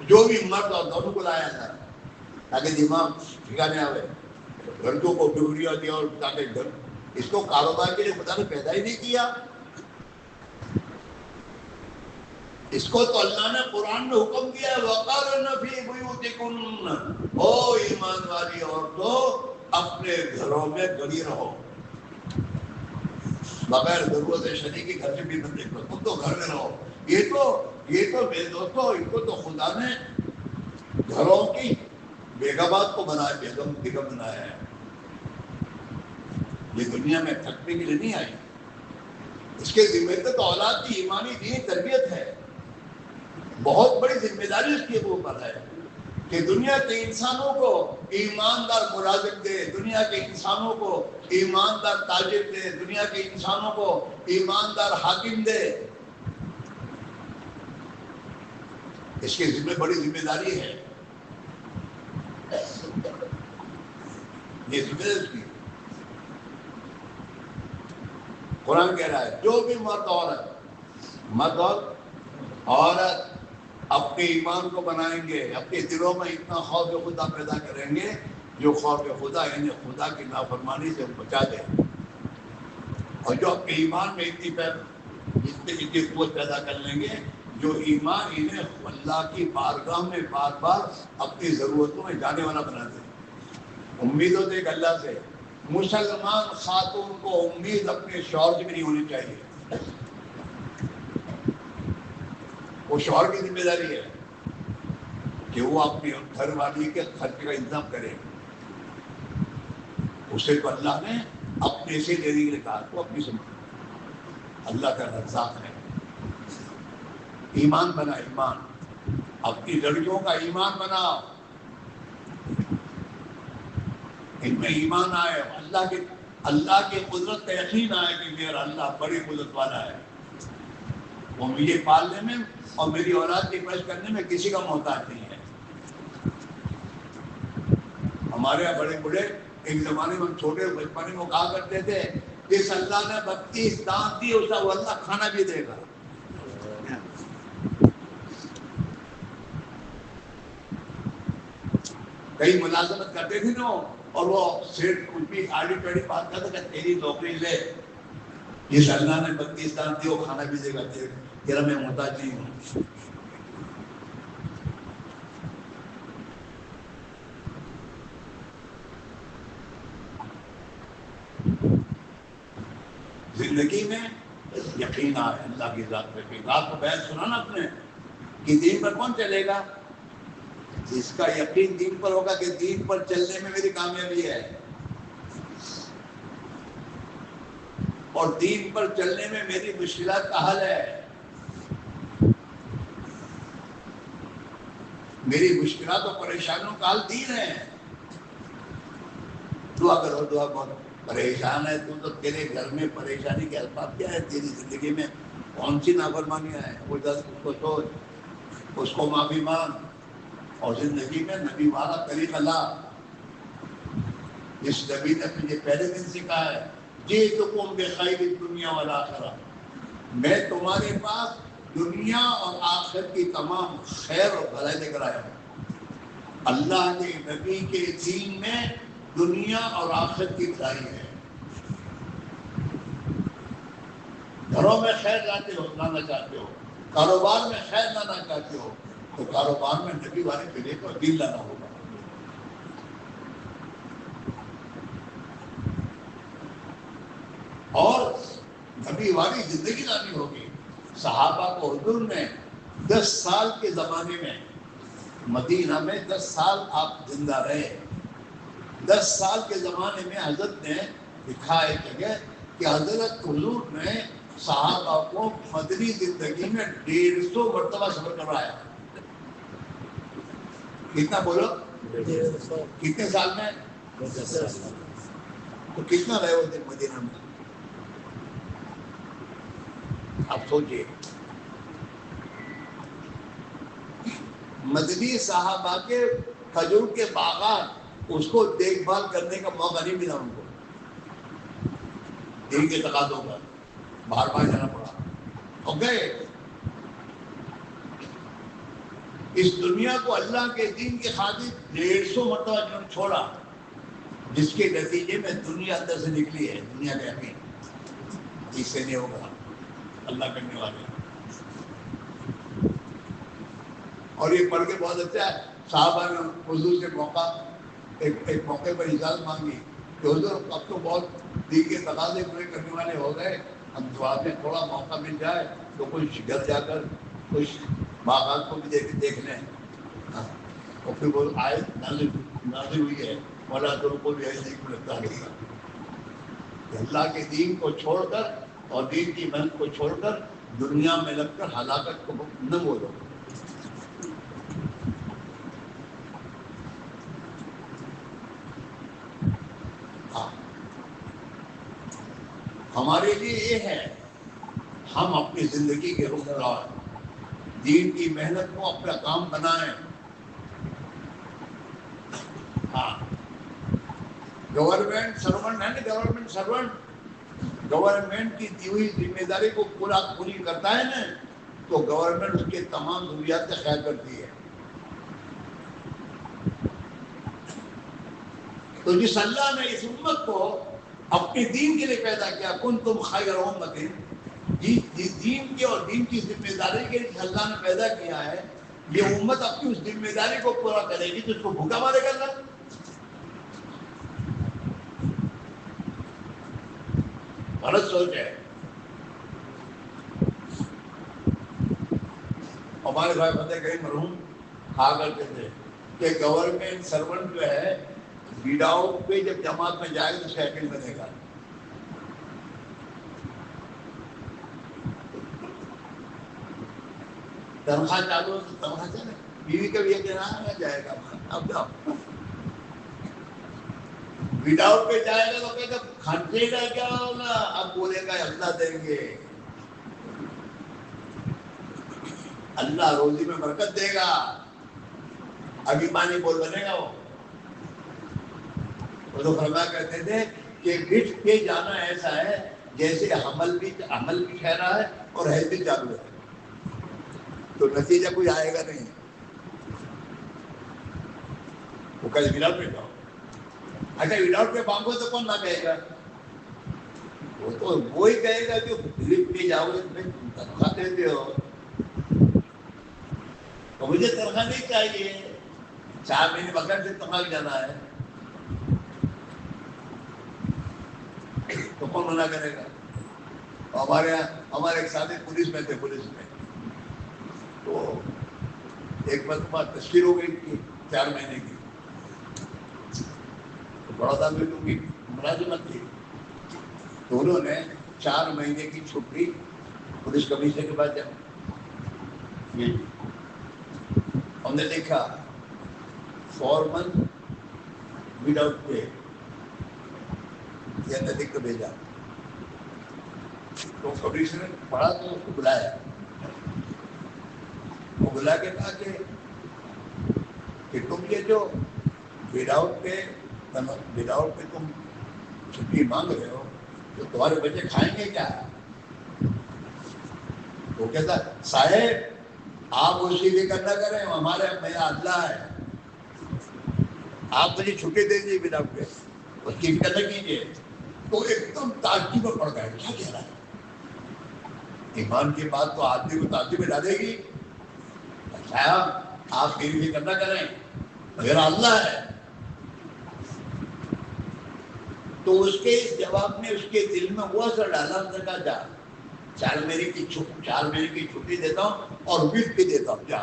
جو بھی مرد اور دونوں کو لایا تھا تاکہ دماغ ٹھکانے آئے. لڑکوں کو ڈگریاں دیا اور تاکہ اس کو کاروبار کے لیے خدا نے پیدا ہی نہیں کیا. اس کو تو اللہ نے قرآن میں حکم دیا ہے وَقَرْنَ فِي بُيُوتِكُنَّ. او ایمان والی عورتوں اپنے گھروں میں گڑی رہو، بغیر ضرورت شریک کے گھر سے بھی مت دیکھو، تم تو گھر میں رہو. یہ تو میرے دوستوں، ان کو تو خدا نے گھروں کی بیگمات کو بنایا، بیگم بنایا ہے. یہ دنیا میں تھکنے کے لیے نہیں آئی. اس کے ذمہ تو اولاد کی ایمانی دینی تربیت ہے. بہت بڑی ذمہ داری اس کے اوپر ہے کہ دنیا کے انسانوں کو ایماندار ملازم دے، دنیا کے انسانوں کو ایماندار تاجر دے، دنیا کے انسانوں کو ایماندار حاکم دے. اس کے ذمہ بڑی ذمہ داری ہے. یہ ذمہ داری کی قرآن کہہ رہا ہے جو بھی مرد اور عورت اپنے ایمان کو بنائیں گے، اپنے دلوں میں اتنا خوف خدا پیدا کریں گے جو خوف خدا انہیں خدا کی نافرمانی سے بچا دے، اور جو اپنے ایمان میں اتنی قوت پیدا کر لیں گے جو ایمان انہیں اللہ کی بارگاہ میں بار بار اپنی ضرورتوں میں جانے والا بنا دے۔ امید ہوتے ایک اللہ سے، مسلمان خاتون کو امید اپنے شوہر سے بھی نہیں ہونی چاہیے، وہ شوہر کی ذمہ داری ہے کہ وہ اپنی گھر والی کے خرچ کا انتظام کرے، اسے تو اللہ نے اپنے سے دینے کے لیے کہا، تو اپنی سے اللہ کا رزاق ہے۔ ایمان بنا، ایمان اپنی لڑکیوں کا ایمان بناؤ، ان میں ایمان آئے، اللہ کی قدرت کا یقین آئے کہ میرا اللہ بڑی قدرت والا ہے، وہ مجھے پالنے میں اور میری اولاد کی پرورش کرنے میں کسی کا محتاج نہیں ہے۔ ہمارے یہاں بڑے بڑے ایک زمانے میں ہم چھوٹے بچپنے میں کہا کرتے تھے جس اللہ نے 32 دانت دی اسے وہ اللہ کھانا بھی دے گا۔ کئی ملازمت کرتے تھے نا، اور وہ سیٹ کچھ بھی آڑی ٹیڑھی بات کرتا کہ تیری نوکری لے، جس اللہ نے 32 دانت دی وہ کھانا بھی دے گا، تیرا میں محتاج نہیں ہوں۔ زندگی میں یقین آئے اللہ کی ذات پہ۔ آپ کو بیان سنا نا اپنے کہ دین پر کون چلے گا؟ جس کا یقین دین پر ہوگا کہ دین پر چلنے میں میری کامیابی ہے، اور دین پر چلنے میں میری مشکلات کا حل ہے۔ میری مشکلات اور پریشانیوں کا حل دین ہے۔ دعا کرو، دعا بہت پریشان ہے تو تیرے گھر میں پریشانی کے اسباب کیا ہے؟ تیری زندگی میں کون سی نافرمانیاں ہیں؟ وہ اس کو سوچ، اس کو معافی مانگ، اور زندگی میں نبی والا طریقہ لا، جس نبی نے تجھے پہلے دن سے کہا ہے جئتکم بخیر الدنیا والآخرہ، میں تمہارے پاس دنیا اور آخرت کی تمام خیر اور بھلائی لے کر آیا ہوں۔ اللہ نے نبی کے دین میں دنیا اور آخرت کی بھلائی ہے۔ گھروں میں خیر لانا چاہتے ہو، کاروبار میں خیر لانا چاہتے ہو، تو کاروبار میں نبی والے طریقے پر دین لانا ہوگا۔ اور نبی والی زندگی لانی ہوگی۔ صحابہ کو حضور نے 10 سال کے زمانے میں، مدینہ میں 10 سال آپ زندہ رہے، 10 سال کے زمانے میں حضرت نے لکھا ہے جگہ کہ حضرت حضور نے صحابہ کو مدنی زندگی میں 150 مرتبہ سفر کروایا۔ کتنا بولو؟ کتنے سال میں؟ تو کتنا رہے ہوتے مدینہ میں؟ اب سوچئے، مدنی صحابہ کے کھجور کے باغات، اس کو دیکھ بھال کرنے کا موقع نہیں ملا ان کو، دین کے تقاضوں پر بار بار جانا پڑا، اور گئے۔ اس دنیا کو اللہ کے دین کی خاطر 150 مرتبہ جنہوں نے چھوڑا، جس کے نتیجے میں دنیا اندر سے نکلی ہے، دنیا کا یقین اس سے نہیں ہوگا، اللہ کرنے والے۔ اور یہ پڑھ کے بہت اچھا ہے، صحابہ نے حضور سے ایک موقع پر اجازت مانگی کہ حضور اب تو بہت دین کے تقاضے پورے کرنے والے ہو گئے، ہم دعا میں تھوڑا موقع مل جائے تو کچھ گھر جا کر کچھ باغات کو بھی دیکھ لیں۔ اور پھر وہ آیت نازل ہوئی ہے وَلَا تُلْقُوا بِأَيْدِيكُمْ إِلَى التَّهْلُكَةِ، کہ اللہ کے دین کو چھوڑ کر اور دین کی محنت کو چھوڑ کر دنیا میں لگ کر ہلاکت کو نہ بولو۔ ہمارے لیے یہ ہے، ہم اپنی زندگی کے رخدار دین کی محنت کو اپنا کام بنائیں۔ ہاں، گورنمنٹ سرونٹ ہے نا، گورنمنٹ سرونٹ گورنمنٹ کی دی ہوئی ذمہ داری کو پوری کرتا ہے نا تو گورنمنٹ اس کے تمام ضروریات کا خیال کرتی ہے. تو جس اللہ نے اس امت کو اپنے دین کے لیے پیدا کیا، کنتم خیر امت، جس دین کے اور دین کی ذمہ داری کے لیے اللہ نے پیدا کیا ہے، یہ امت اپنی اس ذمہ داری کو پورا کرے گی تو اس کو بھوکا مارے گا اللہ. غلط سوچ ہے. ہمارے بھائی فتح کئی مرحوم کہا کرتے تھے کہ گورنمنٹ سرونٹ جو ہے وداؤٹ پہ جب جماعت میں جائے تو سیکنڈ بنے گا. تنخواہ چالو تو تنخواہ چلے، بیوی کا بھی یہ دینا نہ جائے گا. اب جاؤ وداؤٹ پہ جائے گا تو کہے گا خرچے گا کیا ہوگا، اب بولے گا اللہ دیں گے، اللہ روزی میں برکت دے گا، ابھی پانی بول بنے گا. وہ تو فرمایا کرتے تھے کہ رزق کے جانا ایسا ہے جیسے عمل بھی ٹھہرا ہے اور حیض بھی چالو ہے، تو نتیجہ کوئی آئے گا نہیں. وہ کل وداؤٹ پہ جاؤ، اچھا وداؤٹ پہ مانگو تو کون نہ کہے گا؟ وہ تو وہی کہے گا کہ رزق پہ جاؤ گے تم تنخواہ دیتے ہو، تو مجھے تنخواہ نہیں چاہیے، 4 مہینے بغیر سے تنخواہ جانا ہے، تو کون منع کرے گا؟ ہمارے ایک ساتھی پولیس میں تھے، پولیس میں تو ایک مرتبہ تشکیل ہو گئی تھی 4 مہینے کی، بڑودا میں ان کی ملازمت تھی، تو انہوں نے 4 مہینے کی چھٹی پولیس کمشنر کے پاس جائے. ہم نے دیکھا فورمن وداؤٹ پے یہ لکھ کے بھیجا، تو کمشنر نے پڑھا تو اس کو بلایا، وہ بلا کے کہا کہ تم یہ جو وداؤٹ پہ تم چھٹی مانگ رہے ہو تو تمہارے بچے کھائیں گے کیا؟ وہ کہتا صاحب آپ اسی فکر نہ کریں، ہمارے میرا اللہ ہے، آپ مجھے چھٹی دے دیجیے وداؤٹ پہ، اس کی فکر نہ کیجیے. تو ایک دم تعجب میں پڑ گئے، کیا کہہ رہا ہے؟ ایمان کی بات تو آدمی کو تعجب میں ڈالے گی. اچھا آپ میری فکر نہ کریں، میرا اللہ ہے. تو اس کے اس جواب نے اس کے دل میں وہ اثر ڈالا، اس نے کہا 4 مہینے کی چھٹی دیتا ہوں اور ویک بھی دیتا ہوں، جا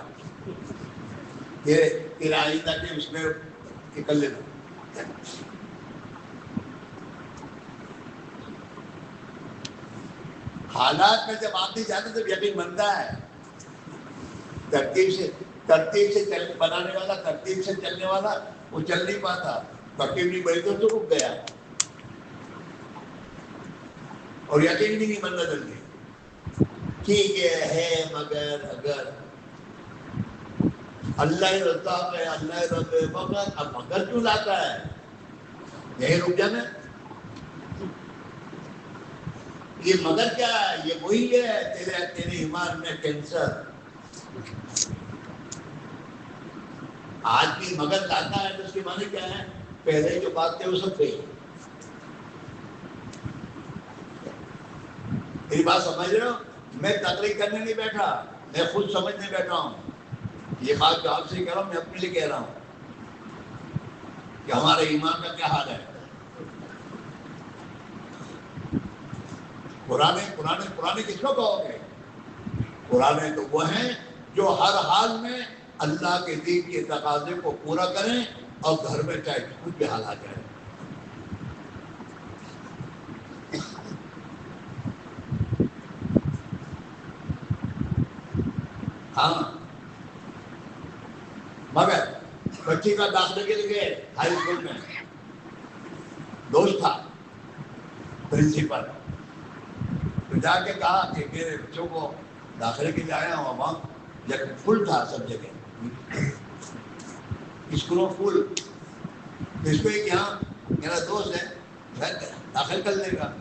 تیرا آئندہ کے اس میں نکل لینا. حالات میں جب آدمی جاتا تو یقین بنتا ہے. ترتیب سے بنانے والا، ترتیب سے چلنے والا وہ چل نہیں پاتا، ترتیب نہیں بڑی تو رک گیا، اور یقین بھی نہیں بننا جلدی. ٹھیک ہے مگر اگر اللہ رضا ہے، اللہ رضا مگر اب مگر کیوں لاتا ہے؟ یہی رک جانا. یہ مگر کیا ہے؟ یہ وہی ہے تیرے ایمان میں کینسر. آج بھی مگر لاتا ہے تو اس کے معنی کیا ہے؟ پہلے جو بات تھے وہ سب تھے. میری بات سمجھ رہے ہو؟ میں تقریر کرنے نہیں بیٹھا، میں خود سمجھنے بیٹھا ہوں. یہ بات جو آپ سے کہہ رہا ہوں میں اپنے لیے کہہ رہا ہوں کہ ہمارے ایمان کا کیا حال ہے. پرانے کس کو کہو گے؟ پرانے تو وہ ہیں جو ہر حال میں اللہ کے دین کے تقاضے کو پورا کریں اور گھر میں چاہے کچھ بھی حال آ جائے. ہاں مگر بچی کا داخلے کے لیے ہائی اسکول میں دوست تھا پرنسپل، تو جا کے کہا کہ میرے بچوں کو داخلے کے لیے آیا ہوں. وہاں جب فل تھا سب جگہ، اسکولوں فل. اس کو ایک یہاں میرا دوست ہے داخل کر دے گا.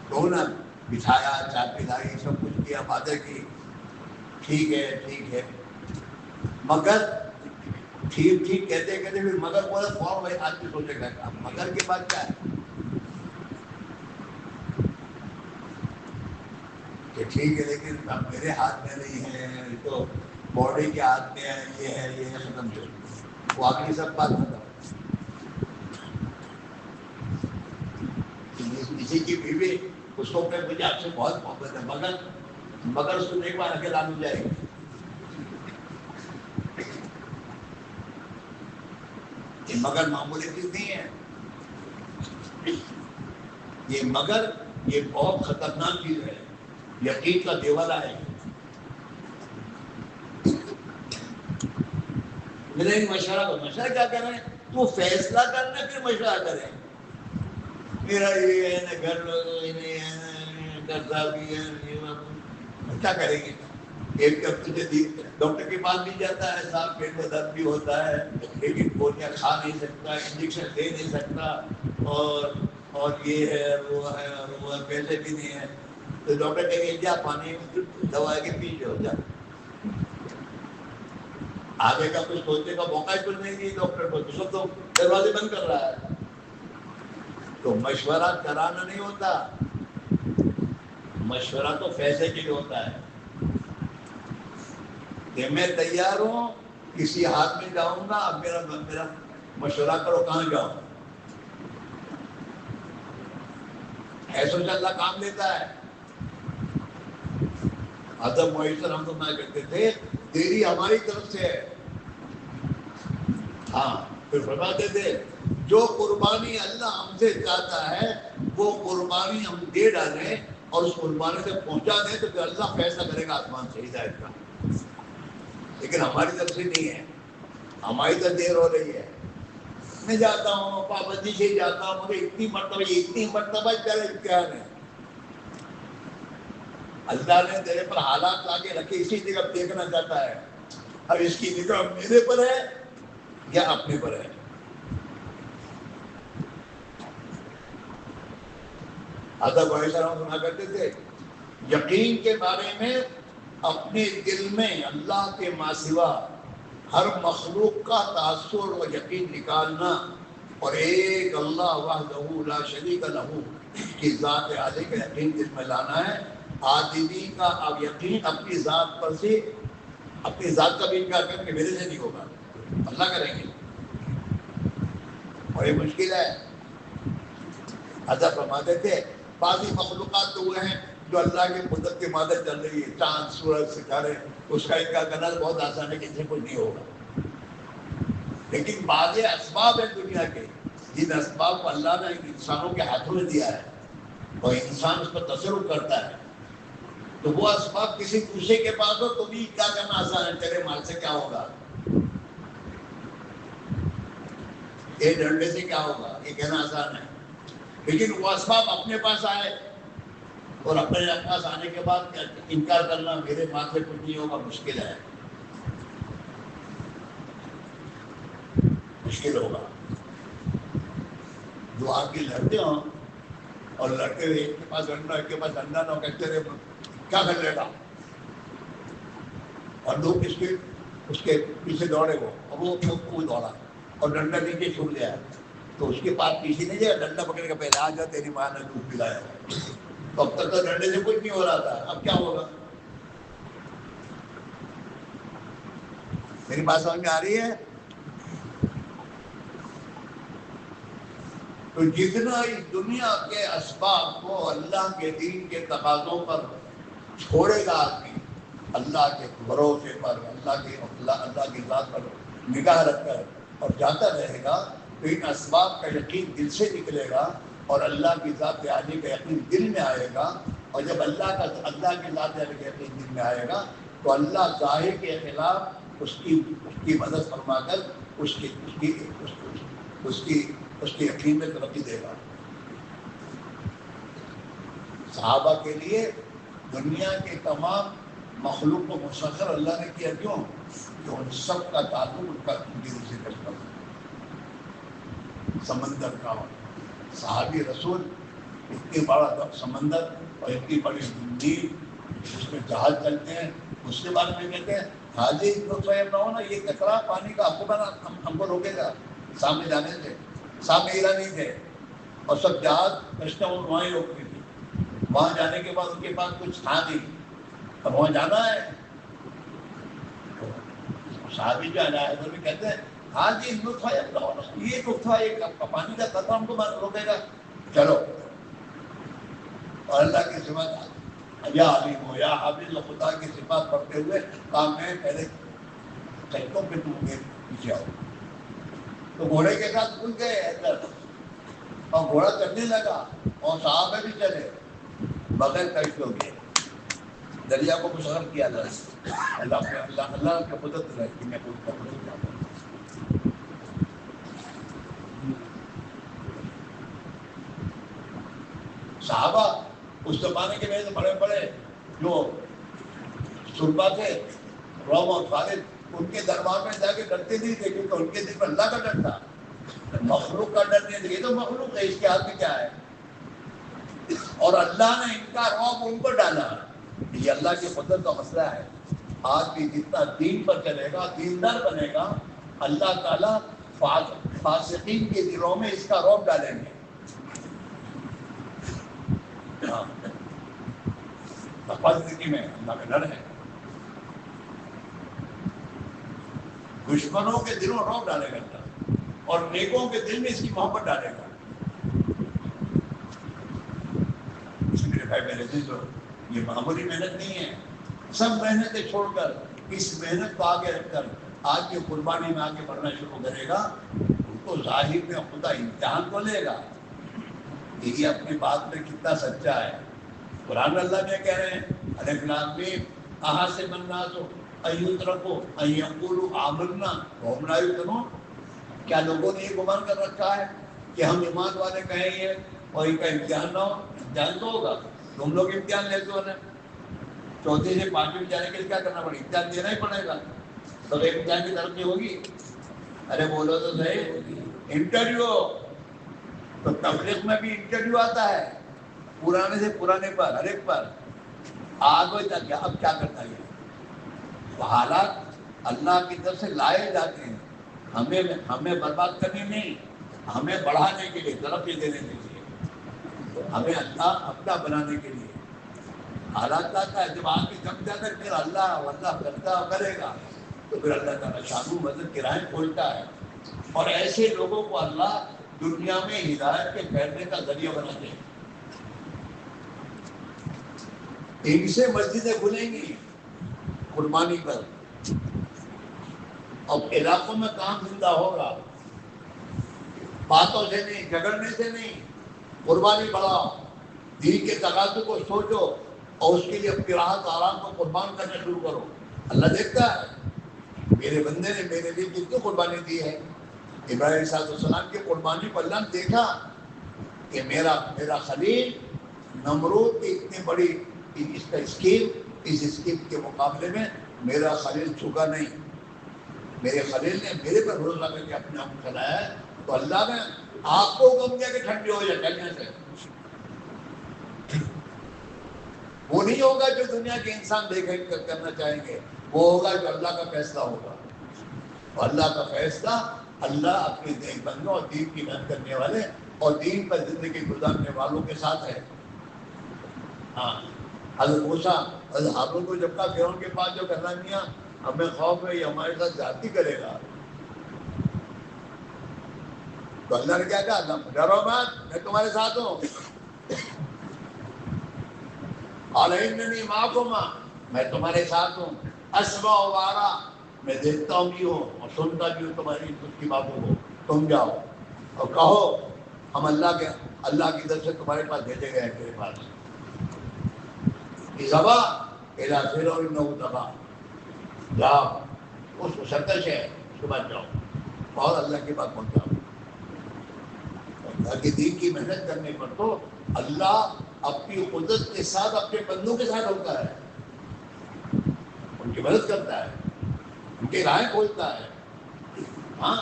تو نا بٹھایا، چائے پلائی، سب کچھ کیا، باتیں کی، ٹھیک ہے، مگر ٹھیک کہتے کہتے پھر مگر بولے فوراً بھائی آدمی سوچے گا اب مگر کے بعد کیا ہے کہ ٹھیک ہے لیکن اب میرے ہاتھ میں نہیں ہے، تو باڈی کے ہاتھ میں ہے، یہ ہے ختم کر وہ آگے سب بات ختم۔ کسی کی بیوی اس کو کہ مجھے آپ سے بہت محبت ہے، مگر اس کو ایک بار اکیلا مل جائے گی، یہ مگر معمولی چیز نہیں ہے، یہ مگر یہ بہت خطرناک چیز ہے، یقین کا دیوالہ ہے۔ میرا ایک مشورہ کیا کریں، تو فیصلہ کرنا پھر مشورہ کریں، میرا یہ ہے نا گھر بھی ہے، کیا کریں گے؟ ایک تجھے ڈاکٹر کے پاس بھی جاتا ہے، صاحب پیٹ میں درد بھی ہوتا ہے، لیکن گولیاں کھا نہیں سکتا، انجیکشن دے نہیں سکتا، اور یہ ہے وہ ہے پیسے بھی نہیں ہے، تو ڈاکٹر کہیں گے جا پانی دوا کے پی جو جا، آگے کا کچھ سوچنے کا موقع ہی کچھ نہیں دی ڈاکٹر کو، سب تو دروازے بند کر رہا ہے۔ تو مشورہ کرانا نہیں ہوتا، مشورہ تو فیصلے کے لیے ہوتا ہے کہ میں تیار ہوں، کسی ہاتھ میں جاؤں گا، اب میرا مشورہ کرو کہاں جاؤں، ایسا اللہ کام لیتا ہے۔ حضرت معیشر ہم تو نہ کہتے تھے دیری ہماری طرف سے ہے، ہاں پھر فرماتے تھے جو قربانی اللہ ہم سے چاہتا ہے وہ قربانی ہم دے ڈالیں اور اس قربانی سے پہنچا دیں تو پھر اللہ فیصلہ کرے گا آسمان سے ہدایت کا، لیکن ہماری طرف سے نہیں ہے، ہماری طرف دیر ہو رہی ہے۔ میں جاتا ہوں پابندی سے جاتا ہوں، مگر اتنی مرتبہ تیرا امتحان ہے، اللہ نے تیرے پر حالات لا کے رکھے اسی جگہ دیکھنا چاہتا ہے، اب اس کی نگاہ میرے پر ہے یا اپنے پر ہے۔ حضرت وحیدہ سنا کرتے تھے یقین کے بارے میں اپنے دل میں اللہ کے ماں سوا ہر مخلوق کا تاثر و یقین نکالنا اور ایک اللہ وحدہ لا شریک لہ کی ذات عالی کا یقین دل میں لانا ہے۔ آدمی کا اب یقین اپنی ذات پر سے، اپنی ذات کا بھی انکار کریں کہ میرے سے نہیں ہوگا، اللہ کریں گے، اور یہ مشکل ہے۔ حضرت فرماتے تھے بعضی مخلوقات تو وہ ہیں جو اللہ کی قدرت کی مدد چل رہی ہے، چاند سورج ستارے، اس کا انکار کرنا تو بہت آسان ہے کہ ان سے کچھ نہیں ہوگا، لیکن بعض اسباب ہیں دنیا کے جن اسباب کو اللہ نے انسانوں کے ہاتھوں میں دیا ہے اور انسان اس پر تصرف کرتا ہے، تو وہ اسباب کسی دوسرے کے پاس ہو تو بھی کیا کرنا آسان ہے، تیرے مال سے کیا ہوگا، یہ ڈنڈے سے کیا ہوگا، یہ کہنا آسان ہے، لیکن وہ اسباب اپنے پاس آئے اور اپنے پاس آنے کے بعد انکار کرنا میرے مال سے کچھ نہیں ہوگا، مشکل ہے، مشکل ہوگا۔ جو آپ کی لڑتے ہوں اور لڑتے ہوئے ایک کے پاس ڈنڈا ایک کے پاس ڈنڈا نہ ہو، کہتے رہے کیا کر لے گا، اور لوگ اس کے پیچھے دوڑے وہ اور وہ دوڑا اور ڈنڈا نیچے چھوٹ گیا، تو اس کے پاس پیچھے نہیں گیا، ڈنڈا پکڑ کے پہلے آ جا تیری ماں نے دودھ پلایا، تو اب تک تو ڈنڈے سے کچھ نہیں ہو رہا تھا، اب کیا ہوگا؟ میری بات سمجھ میں آ رہی ہے؟ تو جتنا اس دنیا کے اسباب کو اللہ کے دین کے تقاضوں پر چھوڑے گا آدمی، اللہ کے بھروسے پر، اللہ کی ذات پر نگاہ رکھ کر اور جاتا رہے گا، تو ان اسباب کا یقین دل سے نکلے گا اور اللہ کی ذات عالی کا یقین دل میں آئے گا، اور جب اللہ کی ذات عالی کا یقین دل میں آئے گا تو اللہ ظاہر کے خلاف اس کی مدد فرما کر اس کی یقین میں ترقی دے گا۔ صحابہ کے لیے دنیا کے تمام مخلوق کو مسخر اللہ نے کیا، کیوں؟ کہ ان سب کا تعلق ان کا دل سے کرتا، سمندر کا صحابی رسول اتنی بڑا سمندر اور اتنی بڑی نیل جس میں جہاز چلتے ہیں، اس کے بارے میں کہتے ہیں حاجی لطف نہ ہونا، یہ قطرہ پانی کا ہم کو روکے گا سامنے جانے سے؟ سامنے ہیرا نہیں تھے اور سب جہاز کشتیں وہاں ہی روکتی تھی. وہاں جانے کے بعد ان کے پاس کچھ تھا نہیں، اب وہاں جانا ہے. صحابی جو آیا ہے بھی کہتے ہیں ہاں جی لطف یہ لطف ایک پانی کا قطرہ ہم کو روکے گا، چلو. اور اللہ کی صفات یا علیم ہو یا حافظ خدا کی صفات پڑھتے ہوئے کام میں پہلے چلتوں پہ تم کے پیچھے آؤ. تو گھوڑے کے ساتھ کھل گئے اندر اور گھوڑا چلنے لگا اور صحابہ بھی چلے بغیر کشت ہو گئے. دریا کو مسخر کیا اللہ کے قدرت رہے کہ میں صحابہ اس زمانے کے میں بڑے بڑے جو سربا تھے روم اور خالد، ان کے دربار میں جا کے ڈرتے نہیں تھے کیونکہ ان کے دل میں اللہ کا ڈر تھا، مخلوق کا ڈر نہیں تھا. یہ تو مخلوق ہے، اس کے ہاتھ میں کیا ہے؟ اور اللہ نے ان کا روب ان کو ڈالا. یہ اللہ کی قدرت کا مسئلہ ہے. آج بھی جتنا دین پر چلے گا، دیندار بنے گا، اللہ تعالیٰ فاسقین کے دلوں میں اس کا روب ڈالیں گے. زندگی میں اللہ کا ڈر ہے. دشمنوں کے دلوں روب ڈالے گا اللہ، اور نیکوں کے دل میں اس کی محبت ڈالے گا. میرے بھائی میرے دل یہ معمولی محنت نہیں ہے. سب محنتیں چھوڑ کر اس محنت کو آگے رکھ کر آج کی قربانی میں آگے بڑھنا شروع کرے گا، ان کو ظاہر میں خدا امتحان کو لے گا. یہ اپنی بات میں کتنا سچا ہے. قرآن اللہ میں کہہ رہے ہیں الف لام میم احسب الناس ان یترکوا ان یقولوا آمنا وهم لا یفتنون. کیا لوگوں نے یہ گمان کر رکھا ہے کہ ہم ایمان والے کہیں گے اور ان کا امتحان نہ ہو؟ امتحان تو ہوگا. تم لوگ امتحان لیتے ہو نا، چوتھے سے پانچویں جانے کے لیے کیا کرنا پڑے؟ امتحان دینا ہی پڑے گا. تو امتحان کی ترقی ہوگی. ارے بولو تو صحیح. انٹرویو تو تبلیغ میں بھی انٹرویو آتا ہے، پرانے سے پرانے پر ہر ایک پر آگے تک. اب کیا کرتا ہے؟ حالات اللہ کی طرف سے لائے جاتے ہیں ہمیں برباد کرنے نہیں، ہمیں بڑھانے کے لیے، ترقی دینے کے لیے، ہمیں اللہ اپنا بنانے کے لیے. حالات آتا ہے جب آگے جم جاتا ہے پھر اللہ کرتا کرے گا تو پھر اللہ تعالیٰ شان و مدد کی راہیں کھولتا ہے. اور ایسے لوگوں کو اللہ دنیا میں ہدایت کے پھیلنے کا ذریعہ بناتے ہیں. ان سے مسجدیں کھلیں گی قربانی پر، اور علاقوں میں کام زندہ ہوگا. باتوں سے نہیں، جھگڑنے سے نہیں. قربانی بڑھاؤ، دین کے تقاضے کو سوچو اور اس کے لیے اپنی راحت آرام کو قربان کرنا شروع کرو. اللہ دیکھتا ہے میرے بندے نے میرے لیے کتنی قربانی دی ہے. ابراہیم علیہ السلام کی قربانی پر اللہ نے دیکھا کہ میرا خلیل نمرود کی اتنی بڑی اس کا اس اسکیم کے مقابلے میں میرا خلیل جھکا نہیں. میرے خلیل نے میرے پر بھروسہ کر کے اپنے آپ کو چلایا ہے. تو اللہ نے آپ کو حکم دیا کہ ٹھنڈی ہو جائے چلنے سے. وہ نہیں ہوگا جو دنیا کے انسان دیکھیں کرنا چاہیں گے، وہ ہوگا جو اللہ کا فیصلہ ہوگا. اور اللہ کا فیصلہ اللہ اپنے دیکھ بندوں اور دین کی محنت کرنے والے اور دین پر زندگی گزارنے والوں کے ساتھ ہے. ہاں حضرت موسیٰ حضرت ہارون کو جب کہا فرعون کے پاس جو کرنا میاں ہمیں خوف ہے یہ ہمارے ساتھ زیادتی کرے گا، تو اللہ نے کیا کہا ڈرو مت میں تمہارے ساتھ ہوں. علیہ معکما میں تمہارے ساتھ ہوں. اسمع و ارا میں دیکھتا ہوں بھی ہوں اور سنتا بھی ہوں تمہاری اس کی باتوں کو. تم جاؤ اور کہو ہم اللہ کی طرف سے تمہارے پاس بھیجے گئے ہیں. میرے پاس زبا الا فرعون انه طغى، جاؤ اس کو سرکش ہے اس کے بعد جاؤ اور اللہ کے پاس پہنچاؤ. اللہ کے دین کی محنت کرنے پر تو اللہ اپنی قدرت کے ساتھ اپنے بندوں کے ساتھ ہوتا ہے، ان کی مدد کرتا ہے، ان کے راہیں کھولتا ہے. ہاں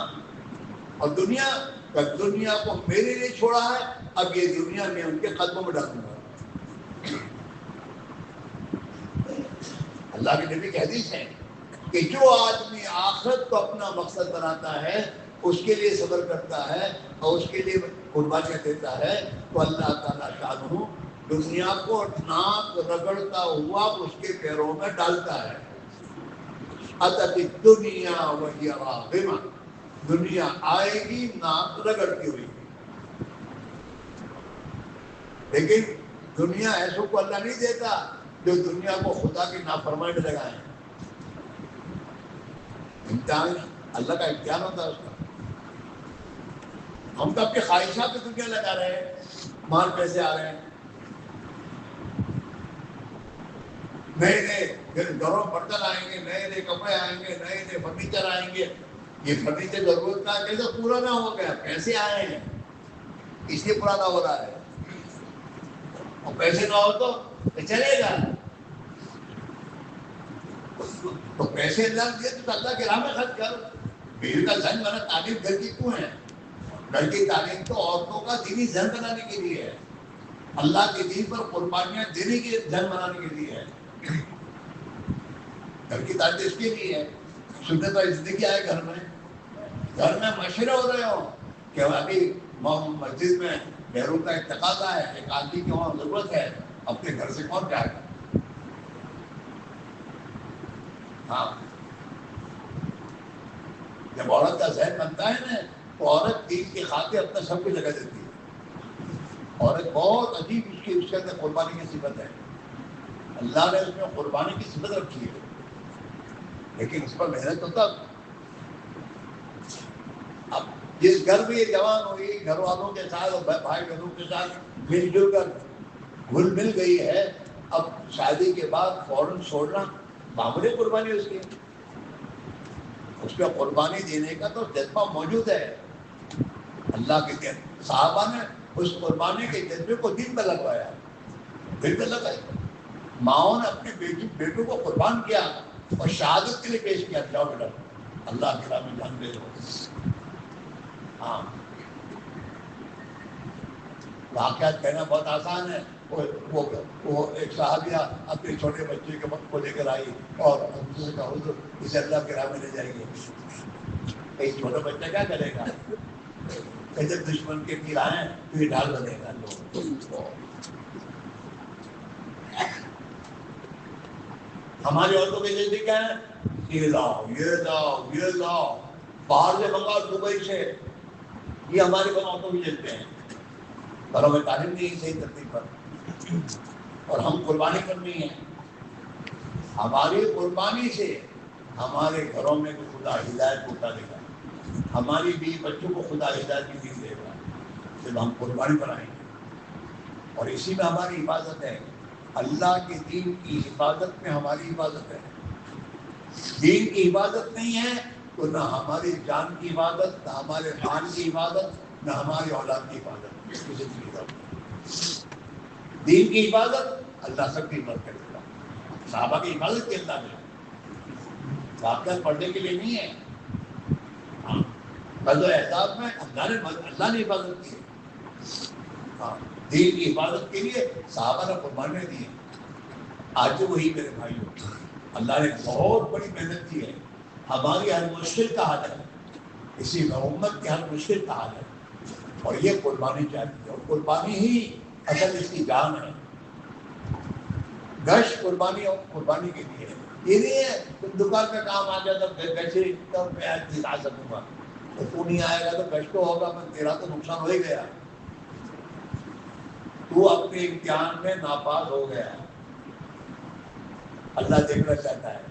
اور دنیا کو میرے لیے چھوڑا ہے اب یہ دنیا میں ان کے قدموں میں ڈالوں گا. اللہ کے نبی کی حدیث ہے کہ جو آدمی آخرت کو اپنا مقصد بناتا ہے، اس کے لیے صبر کرتا ہے اور اس کے لیے قربانیاں دیتا ہے، تو اللہ تعالیٰ شانہ دنیا کو ناک رگڑتا ہوا اس کے پیروں میں ڈالتا ہے. اتت الدنیا وہی راغمہ، دنیا آئے گی ناک رگڑتی ہوئی. لیکن دنیا ایسوں کو اللہ نہیں دیتا جو دنیا کو خدا کی نافرمانی میں لگائیں. امتحان اللہ کا امتحان ہوتا ہے اس کا. ہم تو اپنی خواہشات میں دنیا لگا رہے ہیں، مال پیسے آ رہے ہیں، نئے نئے گھروں برتن آئیں گے، نئے نئے کپڑے آئیں گے، نئے نئے فرنیچر آئیں گے. یہ فرنیچر ضرورت کا کیسے پرانا ہو گیا، پیسے آئے ہیں اس لیے پرانا ہو رہا ہے. اور پیسے نہ ہو تو چلے گا. تو پیسے اللہ دیے تو اللہ کے راہ میں خرچ کر. بیوی کا ذہن بنا تعلیم گھر کی کیوں ہے؟ گھر کی تعلیم تو عورتوں کا دینی ذہن بنانے کے لیے ہے، اللہ کے دین پر قربانیاں دینے کے ذہن بنانے کے لیے ہے. گھر کی تعلیم اس کے لیے ہے. سنت اور زندگی آئے گھر میں مشورے ہو رہے ہوں کہ ابھی مسجد میں بیرون کا ایک تقاضا ہے، ایک آدمی کی وہاں ضرورت ہے، اپنے گھر سے کون جائے گا؟ ہاں، جب عورت کا ذہن بنتا ہے نا تو عورت دین کی خاطر اپنا سب کچھ لگا دیتی ہے. عورت بہت عجیب اس کے اندر قربانی کی صفت ہے. اللہ نے اس میں قربانی کی صفت رکھی ہے، لیکن اس پر محنت تو تب. اب جس گھر میں یہ جوان ہوئی، گھر والوں کے ساتھ اور بھائی بہنوں کے ساتھ مل جل کر گھل مل گئی ہے، اب شادی کے بعد فوراً چھوڑنا معمولی قربانی اس کی. اس پہ قربانی دینے کا تو جذبہ موجود ہے. اللہ کے دین صحابہ نے اس قربانی کے جذبے کو دل میں لگوایا، دل میں لگائی. ماؤں نے اپنے بیٹوں کو قربان کیا اور شہادت کے لیے پیش کیا. جاؤ بیٹا اللہ کے راہ میں جان دے دو. ہاں، واقعات کہنا بہت آسان ہے. وہ ایک صحابیہ اپنے چھوٹے بچے کے وقت کو لے کر آئی اور حضور سے کہا حضور اسے اللہ کے راہ میں لے جائیے. ایک چھوٹا بچہ کیا کرے گا؟ کہ جب دشمن کے تیر آئیں تو یہ ڈھال بنے گا. ہماری عورتوں کے جیسے کیا ہے؟ یہ لاؤ، یہ لاؤ، یہ لاؤ، باہر سے منگاؤ، دبئی سے. یہ ہماری عورتوں کے جیسے ہیں. گھروں میں تعلیم نہیں صحیح ترتیب پر، اور ہم قربانی کرنی ہے. ہماری قربانی سے ہمارے گھروں میں خدا ہدایت ہوتا دے گا، ہماری بیوی بچوں کو خدا ہدایت بھی دے گا جب ہم قربانی بنائیں گے. اور اسی میں ہماری حفاظت ہے. اللہ کے دین کی حفاظت میں ہماری حفاظت ہے. دین کی حفاظت نہیں ہے تو نہ ہماری جان کی حفاظت، نہ ہمارے مال کی حفاظت، نہ ہماری اولاد کی حفاظت. دین کی حفاظت اللہ سب کی حفاظت کرے گا. صحابہ کی حفاظت کی اللہ نے واقعات پڑھنے کے لیے نہیں ہے. ہاں، غزوہ احزاب میں اللہ نے حفاظت کی. ہاں، دین کی حفاظت کے لیے صحابہ نے قربانیاں دی ہیں. آج وہی میرے بھائیوں، اللہ نے بہت بڑی محنت کی ہے. ہماری ہر مشکل کا حل ہے، اسی میں امت کی ہر مشکل کا حل ہے. اور یہ قربانی چاہتی ہے، اور قربانی ہی اصل اس کی جان ہے. گشت قربانی اور قربانی کے لیے ہے. یہ نہیں ہے تم دکان میں کام آ جائے تو پیسے میں دکھا سکوں گا، تو نہیں آئے گا تو گشت تو ہوگا، میں تیرا تو نقصان ہو ہی گیا. تو اپنے امتحان میں ناپاس ہو گیا. اللہ دیکھنا چاہتا ہے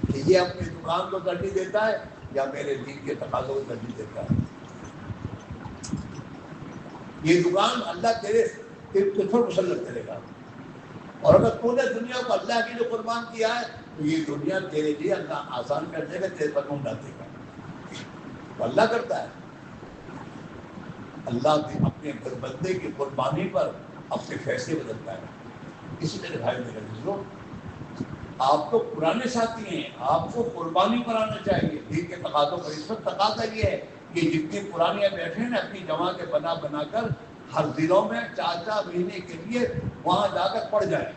کہ یہ اپنی دکان کو ترجیح دیتا ہے یا میرے دین کے تقاضوں کو ترجیح دیتا ہے. یہ دکان اللہ تیرے کس پر مسلط کرے گا. اور اگر تو نے دنیا کو اللہ کے لیے قربان کیا ہے تو یہ دنیا تیرے لیے اللہ آسان کر دے گا، تیرے پر ڈال دے گا. تو اللہ کرتا ہے. اللہ اپنے بندے کی قربانی پر اپنے فیصلے بدلتا ہے. اسی طرح بھائی میرے دوستوں، آپ تو پرانے ساتھی ہیں، آپ کو قربانی پر آنا چاہیے دین کے تقاضوں پر. اس وقت تقاضا یہ ہے کہ جتنی پرانیاں بیٹھے ہیں اپنی جماعتیں بنا کر ہر ضلعوں میں 4 مہینے کے لیے وہاں جا کر پڑ جائے،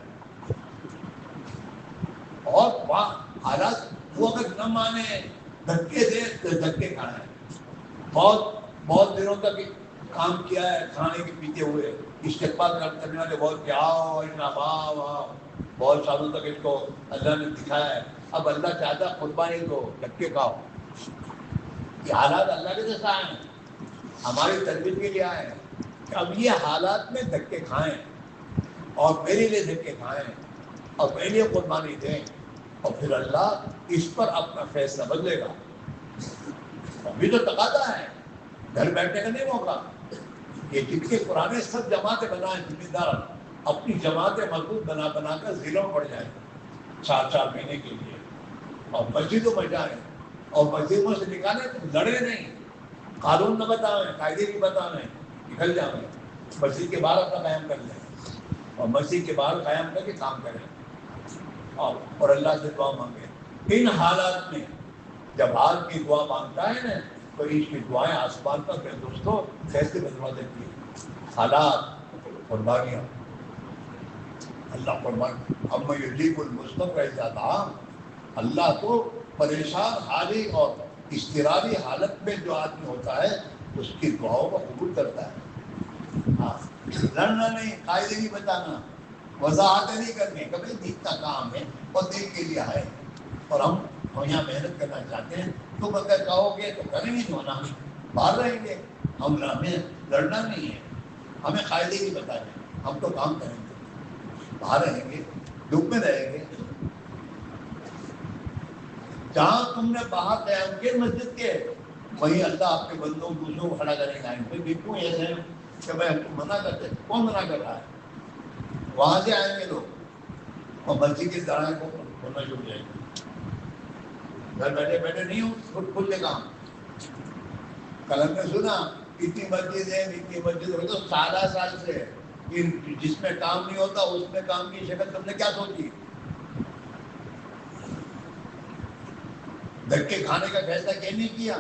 اور وہاں حالات وہ اگر نہ مانے، دھکے دے تو دھکے کھائیں. بہت دنوں تک کام کیا ہے کھانے کے پیتے ہوئے، استقبال کرنے والے بہت کہ آؤ واہ، بہت سالوں تک اس کو اللہ نے دکھایا ہے. اب اللہ چاہتا ہے قربانی کو دھکے کھاؤ. یہ حالات اللہ کے جیسا ہیں، ہماری تربیت کے لیے آئے ہیں کہ اب یہ حالات میں دھکے کھائیں اور میرے لیے دھکے کھائیں اور میرے لیے قربانی دیں، اور پھر اللہ اس پر اپنا فیصلہ بدلے گا. ابھی تو تقاضا ہے، گھر بیٹھنے کا نہیں موقع. یہ جتنے پرانے سب جماعتیں بنائیں، ذمہ دار اپنی جماعتیں مضبوط بنا کر ضلعوں میں پڑ جائیں 4 مہینے کے لیے، اور مسجدوں میں جائیں، اور مسجدوں سے نکالیں تو لڑے نہیں، قانون نہ بتائیں، قاعدے بھی بتائیں، نکل جائیں، مسجد کے باہر اپنا قیام کر لیں، اور مسجد کے باہر قیام کر کے کام کریں اور اللہ سے دعا مانگیں. ان حالات میں جب آدمی دعا مانگتا ہے نا تو اس کی دعائیں آسمان پر میرے دوستوں کیسے بدلوا دیتی ہیں. حالات قربانیاں اللہ قربان. اب یجیب المضطر اذا دعا، اللہ تو پریشان حالی اور اضطراری حالت میں جو آدمی ہوتا ہے اس کی دعاؤں کو قبول کرتا ہے. ہاں، لڑنا نہیں، قاعدے نہیں بتانا، وضاحتیں نہیں کرنی، کبھی جتنا کام ہے اور دل کے لیے ہے، اور ہم یہاں محنت کرنا چاہتے ہیں. تم اگر کہو گے تو کریں گے، جو نا باہر رہیں گے. ہمیں لڑنا نہیں ہے، ہمیں قاعدے نہیں بتانے، ہم تو کام کریں گے، باہر رہیں گے، دکھ میں رہیں گے. جہاں تم نے باہر قیام کیے مسجد کے، وہیں اللہ آپ کے بندوں دوسروں کو کھڑا کریں گے. کیوں ایسے ہیں کہ میں منع کرتے، کون منع کر رہا ہے؟ وہاں سے آئیں گے لوگ اور مسجد کے داڑھیں کو ہونا شروع ہو جائے گا. گھر بیٹھے بیٹھے نہیں ہوں کھلے کام. کل ہم نے سنا اتنی مسجد ہے، اتنی مسجد ہے، تو سال سے جس میں کام نہیں ہوتا اس میں کام کی شکل تم نے کیا سوچی؟ دھکے کھانے کا فیصلہ کیا نہیں کیا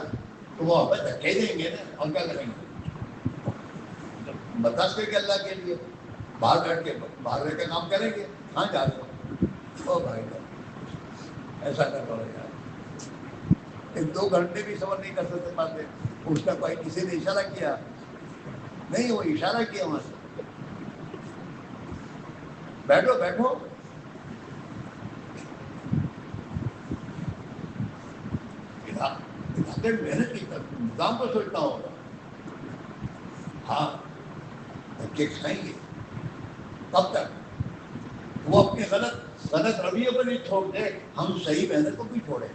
تو وہ ہمیں دھکے دیں گے نا، اور کیا کریں گے؟ برداشت کر کے اللہ کے لیے باہر بیٹھ کے باہر رہ کے کام کریں گے. کہاں جا رہے ہو؟ او بھائی ایسا کر رہا ہے یار، 2 گھنٹے بھی صبر نہیں کر سکتے پاتے. اس کا کوئی کسی نے اشارہ کیا نہیں، وہ اشارہ کیا وہاں سے بیٹھو بیٹھو. محنت کی نظام کو سوچنا ہوگا. ہاں دھکے کھائیں گے. کب تک؟ وہ اپنے غلط رویے کو نہیں چھوڑ دے، ہم صحیح محنت کو بھی چھوڑیں.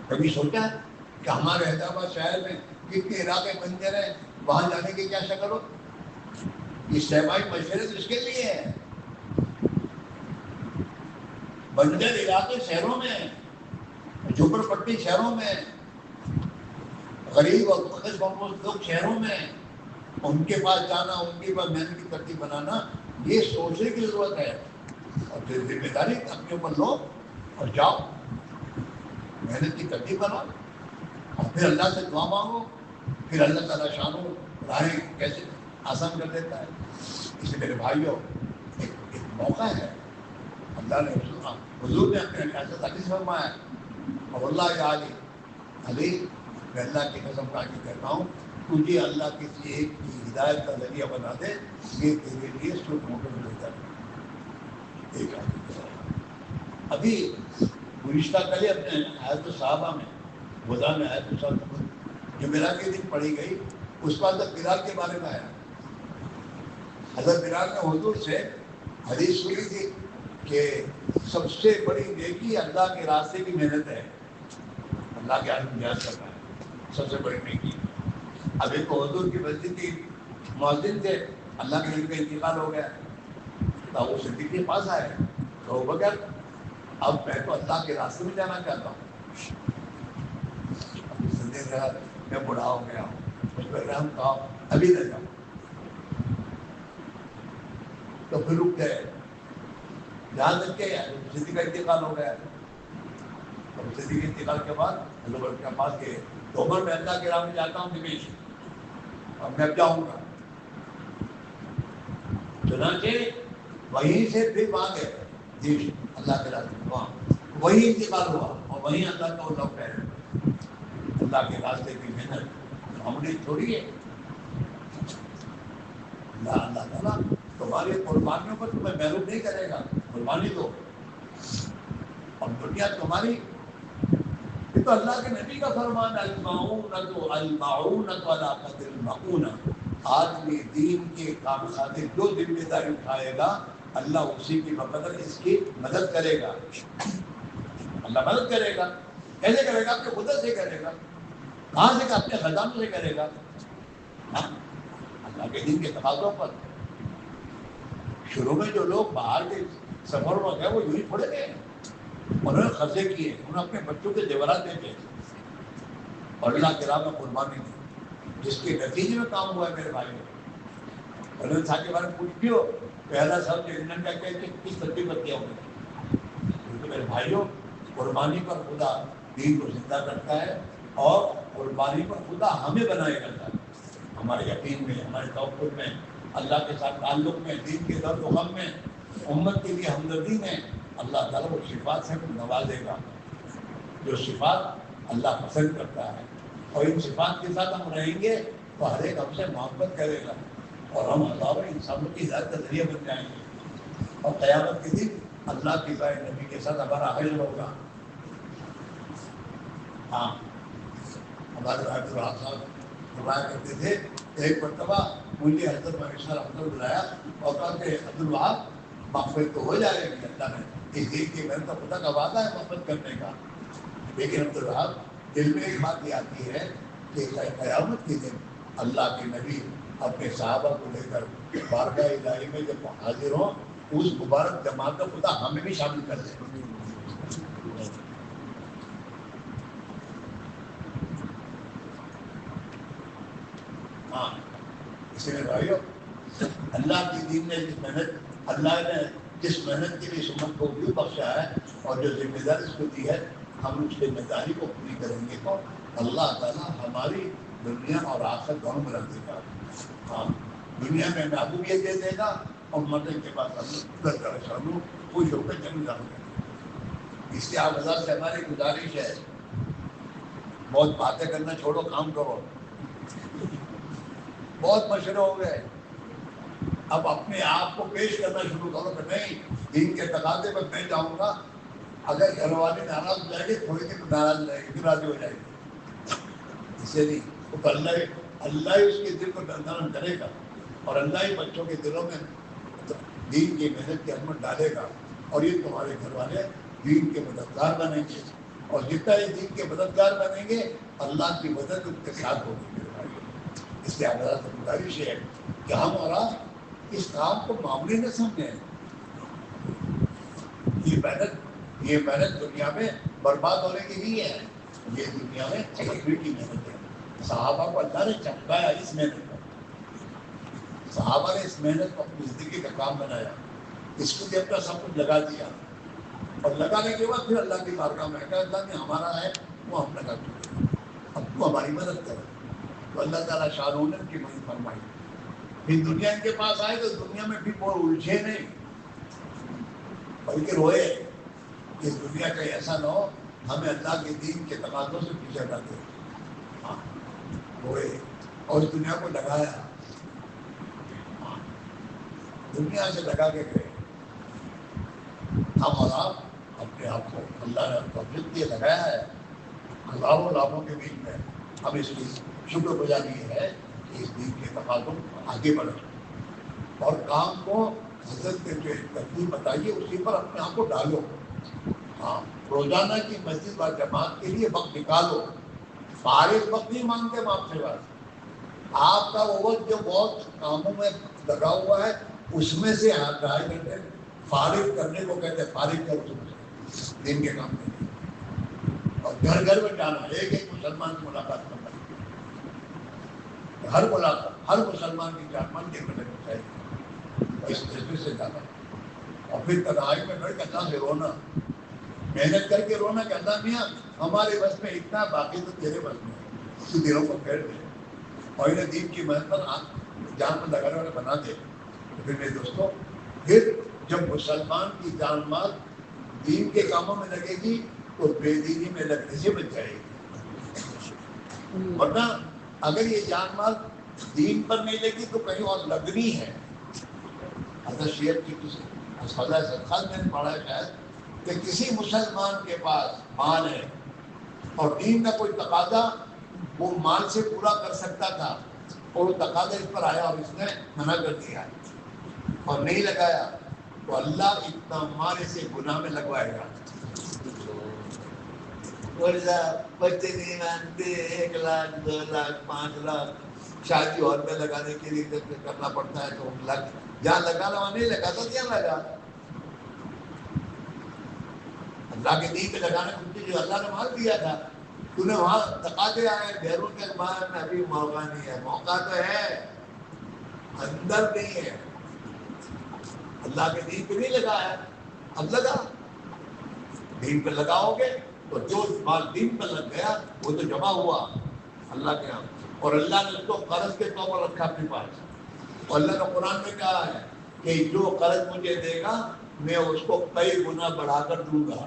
کبھی سوچا ہے کہ ہمارے حیدرآباد شہر میں کتنے علاقے بنجر ہیں، وہاں جانے کی کیا شکل ہو؟ یہ سیمائی مشورے تو اس کے لیے ہے. بنجر علاقے شہروں میں، جھوپڑ پٹی شہروں میں، غریب اور فقیر لوگ شہروں میں، ان کے پاس جانا، ان کے پاس محنت کی ترتیب بنانا، یہ سوچنے کی ضرورت ہے. اور پھر ذمہ داری اپنے اوپر لو اور جاؤ، محنت کی ترتیب بناؤ، اور پھر اللہ سے دعا مانگو. پھر اللہ تعالیٰ شان و راہیں کیسے آسان کر دیتا ہے. اس لیے میرے بھائیوں، ایک موقع ہے. اللہ نے حضور نے اپنے ایسا حدیث فرمایا، اور اللہ یا علی، میں اللہ کی قسم کھا کے کہتا ہوں، تجھے اللہ کسی ایک کی ہدایت کا ذریعہ بنا دے، یہ تیرے لیے سکھ موٹر ملتا ہے. ایک ابھی گزشتہ کل اپنے آیت الصحابہ میں خدا میں آیت الصحابہ جو بلال کے دن پڑھی گئی، اس پر حضرت بلال کے بارے میں آیا. حضرت بلال نے حضور سے حدیث سنی تھی کہ سب سے بڑی نیکی اللہ کے راستے کی محنت ہے، اللہ کے آدمی جہاد کرنا ہے سب سے بڑی نیکی. اب ایک حضور کی مسجد کی مؤذن تھے، اللہ کے دل کا انتقال ہو گیا، تو وہ صدیق کے پاس آئے تو بغیر اب میں تو اللہ کے راستے میں جانا چاہتا ہوں. صدیق کہا میں بوڑھا ہو گیا ہوں، مجھ پر رحم کہا، ابھی نہ جاؤں. تو پھر رک گئے، جہاں تک کہ صدیق کا انتقال ہو گیا. اب صدیق کے انتقال کے بعد حضرت کے پاس گئے، تو عمر میں اللہ کے راہ میں جاتا ہوں دمشق، اب میں جاؤں گا. چنانچہ وہیں سے پھر وہاں گئے جی اللہ کے راستے وہاں وہی انتقال ہوا اور وہیں اللہ کا لوگ ٹھہرے. اللہ کے راستے کی محنت ہم نے چھوڑی ہے. اللہ تعالیٰ تمہاری قربانیوں پر تمہیں محروم نہیں کرے گا. قربانی دو اور دنیا تمہاری. یہ تو اللہ کے نبی کا فرمان ہے المعون علی قدر المعون. آدمی دین کے کام خاطر جو ذمہ داری اٹھائے گا اللہ اسی کی بقدر اس کی مدد کرے گا. اللہ مدد کرے گا. کیسے کرے گا؟ اپنے قدرت سے کرے گا. کہاں سے؟ اپنے خزانوں سے کرے گا. اللہ کے دین کے تقاضوں پر. شروع میں جو لوگ باہر کے سفر میں گئے وہ یوں ہی پڑے گئے. انہوں نے خرچے کیے, انہوں نے اپنے بچوں کے زیورات دیے اور اللہ کے راہ میں قربانی دی, جس کے نتیجے میں کام ہوا ہے میرے بھائی. انہوں نے صاحب کے بارے میں پوچھ لو پہلا صاحب جو انہوں نے کیا کہ کس ترتیب پر کیا ہوگا. کیونکہ میرے بھائیوں قربانی پر خدا دین کو زندہ کرتا ہے اور قربانی پر خدا ہمیں بنائے کرتا ہے. ہمارے یقین میں, ہمارے توقع میں, اللہ کے ساتھ تعلق میں, دین کے درد و غم میں, امت کے لیے ہمدردی میں اللہ تعالیٰ وہ صفات سے ہم نوازے گا جو صفات اللہ پسند کرتا ہے. اور ان صفات کے ساتھ ہم رہیں گے تو ہر ایک ہم سے محبت کرے گا اور ہم ہزاروں انسانوں کی ہدایت کا ذریعہ بن جائیں گے. اور قیامت کے دن اللہ کی ذات نبی کے ساتھ ہمارا حشر ہوگا. ہاں ہمارے عبد الرحمٰن صاحب فرمایا کرتے تھے ایک مرتبہ مجھے حضرت مہیشہ رحمۃ اللہ بلایا اور کہا کہ عبد الوہاب مغفرت تو ہو جائے گی اللہ نے اس دین کی محنت کا خدا کا وعدہ ہے مغفرت کرنے کا. لیکن عبد الوہاب دل میں ایک بات یہ آتی ہے کہ قیامت کے دن اللہ کے نبی اپنے صحابہ کو لے کر بارگاہ الہی میں جب حاضر ہوں اس مبارک جماعت کا خدا ہمیں بھی شامل کر دے. ہاں اس لیے بھائیو اللہ کی دین نے جس محنت اللہ نے جس محنت کے لیے امت کو بھی بخشا ہے اور جو ذمہ داری اس کو دی ہے ہم اس ذمہ داری کو پوری کریں گے تو اللہ تعالیٰ ہماری دنیا اور آخرت دونوں میں رکھ دے گا. ہاں دنیا میں محبوبیت دے دے گا اور مرنے کے بعد ہم خوش ہو کر جنت جائیں گے. اس لیے آپ حضرات سے ہماری گزارش ہے بہت باتیں کرنا چھوڑو, کام کرو. بہت مشورے ہو گئے, اب اپنے آپ کو پیش کرنا شروع کرو کہ نہیں دین کے تقاضے پر میں جاؤں گا. اگر گھر والے ناراض ہو جائے گے تھوڑی دیر ناراض ہو جائے گی پھر راضی ہو جائے گی. اس لیے نہیں تو اللہ ہی اس کے دل کو نرم کرے گا اور اللہ ہی بچوں کے دلوں میں دین کی محنت کی عظمت ڈالے گا اور یہ تمہارے گھر والے دین کے مددگار بنیں گے اور جتنا یہ دین کے مددگار بنیں گے اللہ کی مدد ان کے ساتھ ہوگی میرے بھائی. اس لیے ہمارا گزارش ہے کہ ہم اور آپ اس کام کو معمولی نہ سمجھیں. یہ محنت دنیا میں برباد ہونے کی نہیں ہے, یہ دنیا میں تقوی کی محنت ہے. صحابہ کو اللہ نے چمکایا اس محنت کو. صحابہ نے اس محنت کو اپنی زندگی کا کام بنایا, اس کو بھی اپنا سب کچھ لگا دیا اور لگانے کے بعد پھر اللہ کی بارگاہ میں کہا اللہ نے ہمارا ہے وہ ہم لگا چکے, اب تو ہماری مدد کرے. تو اللہ تعالیٰ شاہ رونق کی مدد فرمائی. پھر دنیا ان کے پاس آئے تو دنیا میں بھی وہ الجھے نہیں بلکہ روئے کہ دنیا کا ایسا نہ ہو ہمیں اللہ کے دین کے تقاضوں سے پیچھے ہٹا دے. ہاں روئے اور اس دنیا کو لگایا. ہاں دنیا سے لگا کے گئے. ہم اور آپ اپنے آپ کو اللہ نے توفیق دیے لگایا ہے ہزاروں لاکھوں کے بیچ میں. اب اس کی شکر گزاری یہ ہے کہ اس دین کے تقاضوں آگے بڑھیں اور کام کو حضرت نے جو ایک ترتیب بتائیے اسی پر اپنے آپ کو ڈالو. ہاں روزانہ کی مسجد و جماعت کے لیے وقت نکالو. فارغ وقت نہیں مانگتے ہم آپ سے بات. آپ کا وہ وقت جو بہت کاموں میں لگا ہوا ہے اس میں سے آپ 2.5 گھنٹے فارغ کرنے کو کہتے ہیں. فارغ کرو دن کے کام میں اور گھر گھر میں جانا, ایک ایک مسلمان سے ملاقات کرنا. ہر ملاقات ہر مسلمان کی جان من کے بنے چاہیے اس جذبے سے جانا اور پھر تنہائی میں بیٹھ کے اللہ سے رونا, محنت کر کے رونا کہ اللہ میاں ہمارے بس میں اتنا باقی تو تیرے بس میں ہے. اسی دلوں کو پھیر دے. اور انہیں دین کی محنت پر جان پر لگانے والے بنا دے. تو پھر میرے دوستوں، پھر جب مسلمان کی جان مال دین کے کاموں میں لگے گی تو بے دینی میں لگنے سے بچ جائے گی. ورنہ اگر یہ جان مال دین پر نہیں لگی تو کہیں اور لگنی ہے. حضرت شیخ کی کسی فضائل صدقات میں نے پڑھا ہے شاید کہ کسی مسلمان کے پاس مال ہے اور دین کا کوئی تقاضا وہ مال سے پورا کر سکتا تھا اور وہ تقاضا اس پر آیا اور اس نے منع کر دیا اور نہیں لگایا تو اللہ اتنا مال سے گناہ میں لگوائے گا. بچے نہیں مانتے، 1 لاکھ 2 لاکھ 5 لاکھ شادی ہال میں لگانے کے لیے کرنا پڑتا ہے تو جہاں لگانا وہاں نہیں لگاتا کیا لگا. اللہ کے دین پہ لگانے کو جو اللہ نے مال دیا تھا تو نے وہاں تقاضے آئے بیرون کے بعد میں ابھی موقع نہیں ہے. موقع تو ہے اندر نہیں ہے. اللہ کے دین پہ نہیں لگایا، اب لگا. دین پہ لگاؤ گے تو جو مال دین پہ لگ گیا وہ تو جمع ہوا اللہ کے یہاں اور اللہ نے اس کو قرض کے طور پر رکھا اپنے پاس. اور اللہ کا قرآن میں کہا ہے کہ جو قرض مجھے دے گا میں اس کو کئی گنا بڑھا کر دوں گا.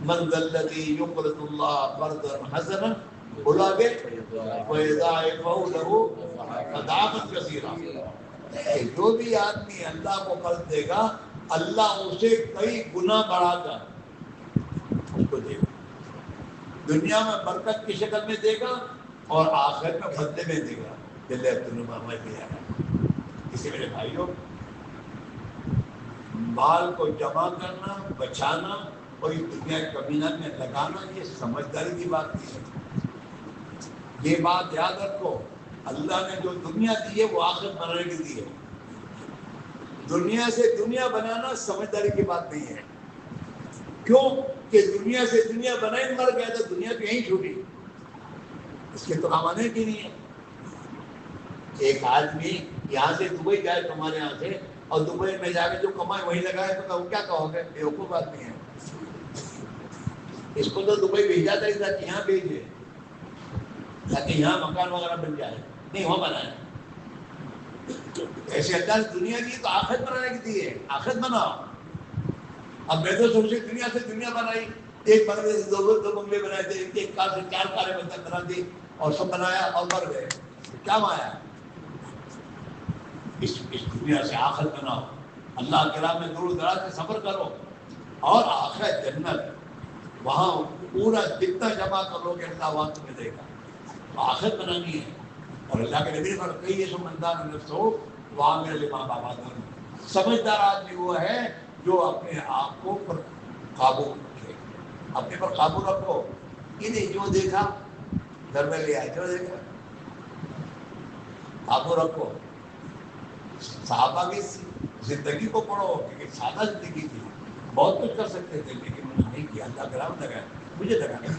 من ذا الذی یقرض اللہ قرضا حسنا بولا گے وَيُضَاعِفَهُ لَهُ أَضْعَافًا كَثِيرًا. جو بھی آدمی اللہ کو قرض دے گا اللہ اسے کئی گنا بڑھا کر اس کو دے گا. دنیا میں برکت کی شکل میں دے گا اور آخرت میں بدلے میں دے گا. دل عبدالنما میں دیا ہے. اسی میرے بھائیوں، مال کو جمع کرنا، بچانا اور اس دنیا کی کمینہ میں لگانا یہ سمجھداری کی بات نہیں ہے. یہ بات یاد رکھو، اللہ نے جو دنیا دی ہے وہ آخرت بنانے کی دی ہے. دنیا سے دنیا بنانا سمجھداری کی بات نہیں ہے. کیوں کہ دنیا سے دنیا بنائی مر گیا تو دنیا تو یہیں چھوٹی، اس کے تو کمانے کی نہیں ہے. ایک آدمی یہاں سے دبئی جائے تمہارے یہاں سے اور دبئی میں جا کے جو کمائے وہیں لگائے تو کیا کہو گے؟ بیوقوف آدمی ہے. اس کو تو دبئی بھیجا تھا اس کہ یہاں بھیجے تاکہ یہاں مکان وغیرہ بن جائے، نہیں وہاں بنائے. ایسے اللہ نے دنیا دی تو آخرت بنانے کی دی ہے. آخرت بناؤ. اب میں تو سوچی دنیا سے دنیا بنائی، ایک بنگلے سے دو بنگلے بنائے تھے، ایک کار سے 4 کاریں بنا دی اور سب بنایا اور مر گئے. کیا مایا؟ اس دنیا سے آخرت بناؤ. اللہ کے راہ میں دور دراز سے سفر کرو اور آخرت جنت وہاں پورا جتنا جمع کرو گے اللہ وہاں تمہیں دے گا. آخرت بنانی ہے. اور اللہ کے نبی پر کئی سمندار نفس ہو وہاں میرے لیے ماں باپ دونوں. سمجھدار آدمی وہ ہے جو اپنے آپ کو پر قابو رکھے. اپنے پر قابو رکھو. انہیں جو دیکھا گھر میں لے آئے، جو دیکھا قابو رکھو. صحابہ کی زندگی کو پڑھو کیونکہ سادہ زندگی تھی، بہت کچھ کر سکتے تھے لیکن انہوں نے نہیں کیا. اللہ کا رام لگایا، مجھے لگانا.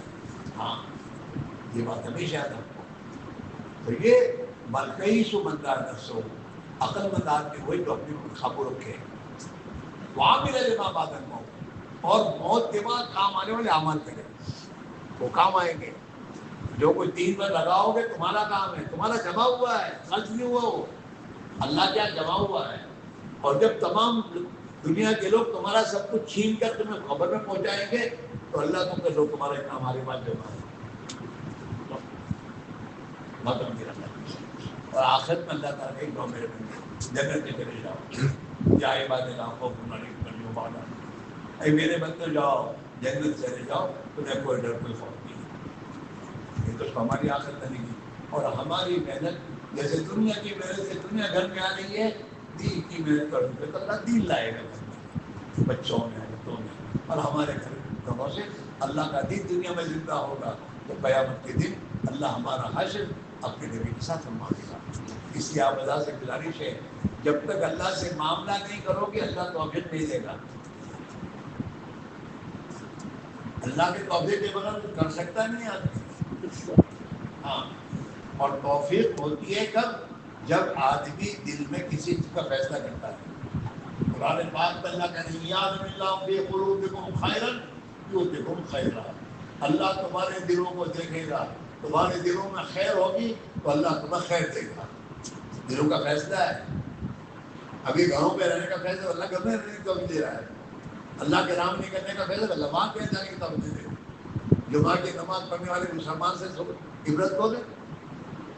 ہاں یہ بات ہمیشہ یاد رکھو. تو یہ ملکئی سمندار نفس ہو، عقل مند آدمی وہی تو اپنے کو قابو رکھے. وہاں بھی رہے ماں بادن کو اور موت کے بعد کام آنے والے اعمال کرے، وہ کام آئیں گے. جو کوئی دین پر لگاؤ گے تمہارا کام ہے. تمہارا جمع ہوا ہے، خرچ نہیں ہوا ہو. اللہ کیا جمع ہوا ہے. اور جب تمام دنیا کے لوگ تمہارا سب کچھ چھین کر تمہیں خبر میں پہنچائیں گے تو اللہ تم کے لوگ تمہارے کام ہمارے پاس جمع ہے. اور آخرت میں اللہ تعالیٰ کہیں میرے بندے جنت میں چلے جاؤ، جائے بات آنکھوں کو نہ بالا. اے میرے بندے جاؤ جنت چلے جاؤ، تمہیں کوئی ڈر کوئی خوف نہیں. یہ تو ہماری آخرت بنے گی. اور ہماری محنت جیسے دنیا کی محنت سے دنیا گھر میں آ رہی ہے، دین کی محنت کروں گے تو اللہ دین لائے گا بچوں میں عورتوں میں. اور ہمارے گھروں سے اللہ کا دین دنیا میں زندہ ہوگا تو قیامت کے دن اللہ ہمارا حشر اپنے نبی کے ساتھ فرما دے گا. اس کی آپ اللہ سے گزارش ہے جب تک اللہ سے معاملہ نہیں کرو گے اللہ توفیق نہیں دے گا. اللہ کے توفیق کے بغیر کچھ کر سکتا نہیں آدمی. ہاں اور توفیق ہوتی ہے کب؟ جب آدمی دل میں کسی چیز کا فیصلہ کرتا ہے. قرآن پاک میں اللہ کہتے ہیں یعلم اللہ فی قلوبکم خیرا یؤتکم خیرا. اللہ تمہارے دلوں کو دیکھے گا تمہارے دلوں میں خیر ہوگی تو اللہ تمہیں خیر دے گا. دلوں کا فیصلہ ہے. ابھی گھروں پہ رہنے کا فیصلہ اللہ گھر میں رہنے کی توفیق دے رہا ہے. اللہ کے نام نہیں کرنے کا فیصلہ اللہ وہاں پہ جانے کی توفیق دے رہا ہے. جمعہ کی نماز پڑھنے والے مسلمان سے عبرت کو دے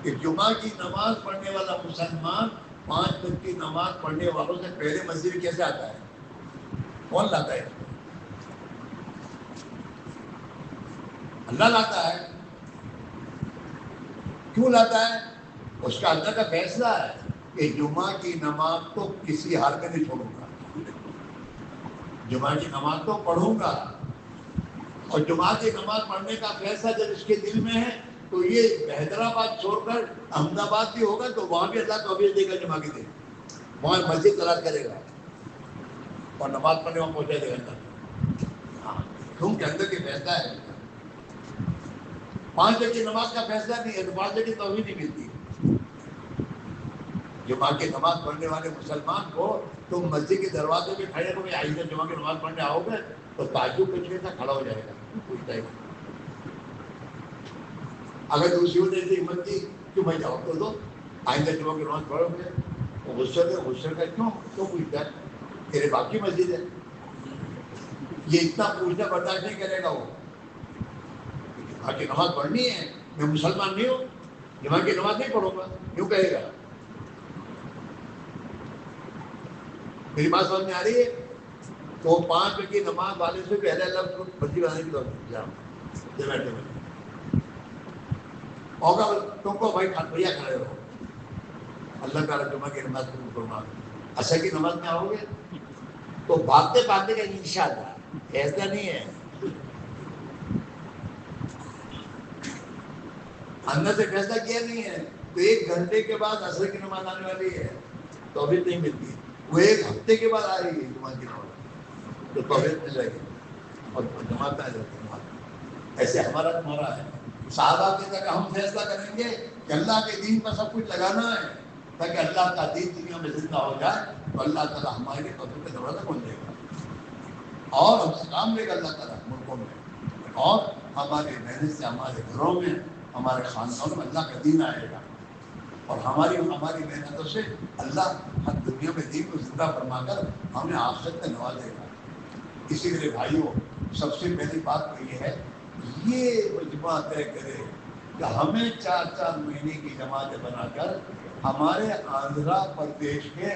کہ جمعہ کی نماز پڑھنے والا مسلمان 5 وقت کی نماز پڑھنے والوں سے پہلے مسجد میں کیسے آتا ہے؟ کون لاتا ہے؟ اللہ لاتا ہے. کیوں لاتا ہے؟ اس کا اللہ کا فیصلہ ہے کہ جمعہ کی نماز تو کسی حال میں نہیں چھوڑوں گا. جمعہ کی نماز تو پڑھوں گا. اور جمعہ کی نماز پڑھنے کا فیصلہ جب اس کے دل میں ہے تو یہ حیدرآباد چھوڑ کر احمد آباد بھی ہوگا تو وہاں بھی اللہ توفیق دے گا. جمعہ کے دن وہاں مسجد تلاش کرے گا اور نماز پڑھنے وہاں پہنچا دے گا. ہاں کیونکہ اندر کے فیصلہ ہے. 5 وقت کی نماز کا فیصلہ نہیں ہے تو 5 وقت کی توفیق نہیں ملتی. جمعہ کی نماز پڑھنے والے مسلمان کو تم مسجد کے دروازے پہ کھڑے ہو گئے آئیے جمعہ کی نماز پڑھنے آؤ گے تو تعجب کچھ نہیں تھا کھڑا ہو جائے گا. پوچھتا ہے اگر دوسری وجہ سے ہمت کی کیوں بھائی جاؤ تو دو آئندہ جمعہ کی نماز پڑھو گے تو غصے کا کیوں پوچھتا ہے؟ تیرے باپ کی مسجد ہے. یہ اتنا پوچھنا برداشت نہیں کرے گا. وہ جمعہ کی نماز پڑھنی ہے میں مسلمان نہیں ہوں جمعہ کی نماز نہیں پڑھوں گا کیوں کہے گا؟ میری بات سمجھ میں آ رہی ہے؟ تو 5 وقت کی نماز والے سے پہلے اللہ کو مسجد آنے کی ضرورت ہے. بیٹھے ہوگا تم کو بھائی بھیا کھڑے ہو اللہ تعالیٰ جمعہ کی نماز قبول فرما. عصر کی نماز میں آؤ گے تو بھاگتے بھاگتے کا انشاءاللہ ایسا نہیں ہے. اندر سے فیصلہ کیا نہیں ہے تو 1 گھنٹے کے بعد عصر کی نماز آنے والی ہے توفیق نہیں ملتی. وہ 1 ہفتے کے بعد آ رہی ہے جمعہ کی نماز تو توفیق مل جائے گی اور جماعت میں آ جاتی ہے. ایسے ہمارا تمہارا ہے. صحابہ کے تک ہم فیصلہ کریں گے کہ اللہ کے دین پر سب کچھ لگانا ہے تاکہ اللہ کا دین دنیا میں زندہ ہو جائے تو اللہ تعالیٰ ہمارے لیے قدر کا دروازہ کھول دے گا اور ہم سے کام لے گا اللہ تعالیٰ ملکوں میں اور ہماری محنت سے ہمارے گھروں میں ہمارے خاندانوں میں اللہ کا دین آئے گا اور ہماری محنتوں سے اللہ ہر دنیا میں دین کو زندہ فرما کر ہمیں آخرت میں نوازے گا. اسی لیے بھائیوں سب سے پہلی بات تو یہ ہے یہ مجمع طے کرے کہ ہمیں 4 مہینے کی جماعتیں بنا کر ہمارے آندھرا پردیش کے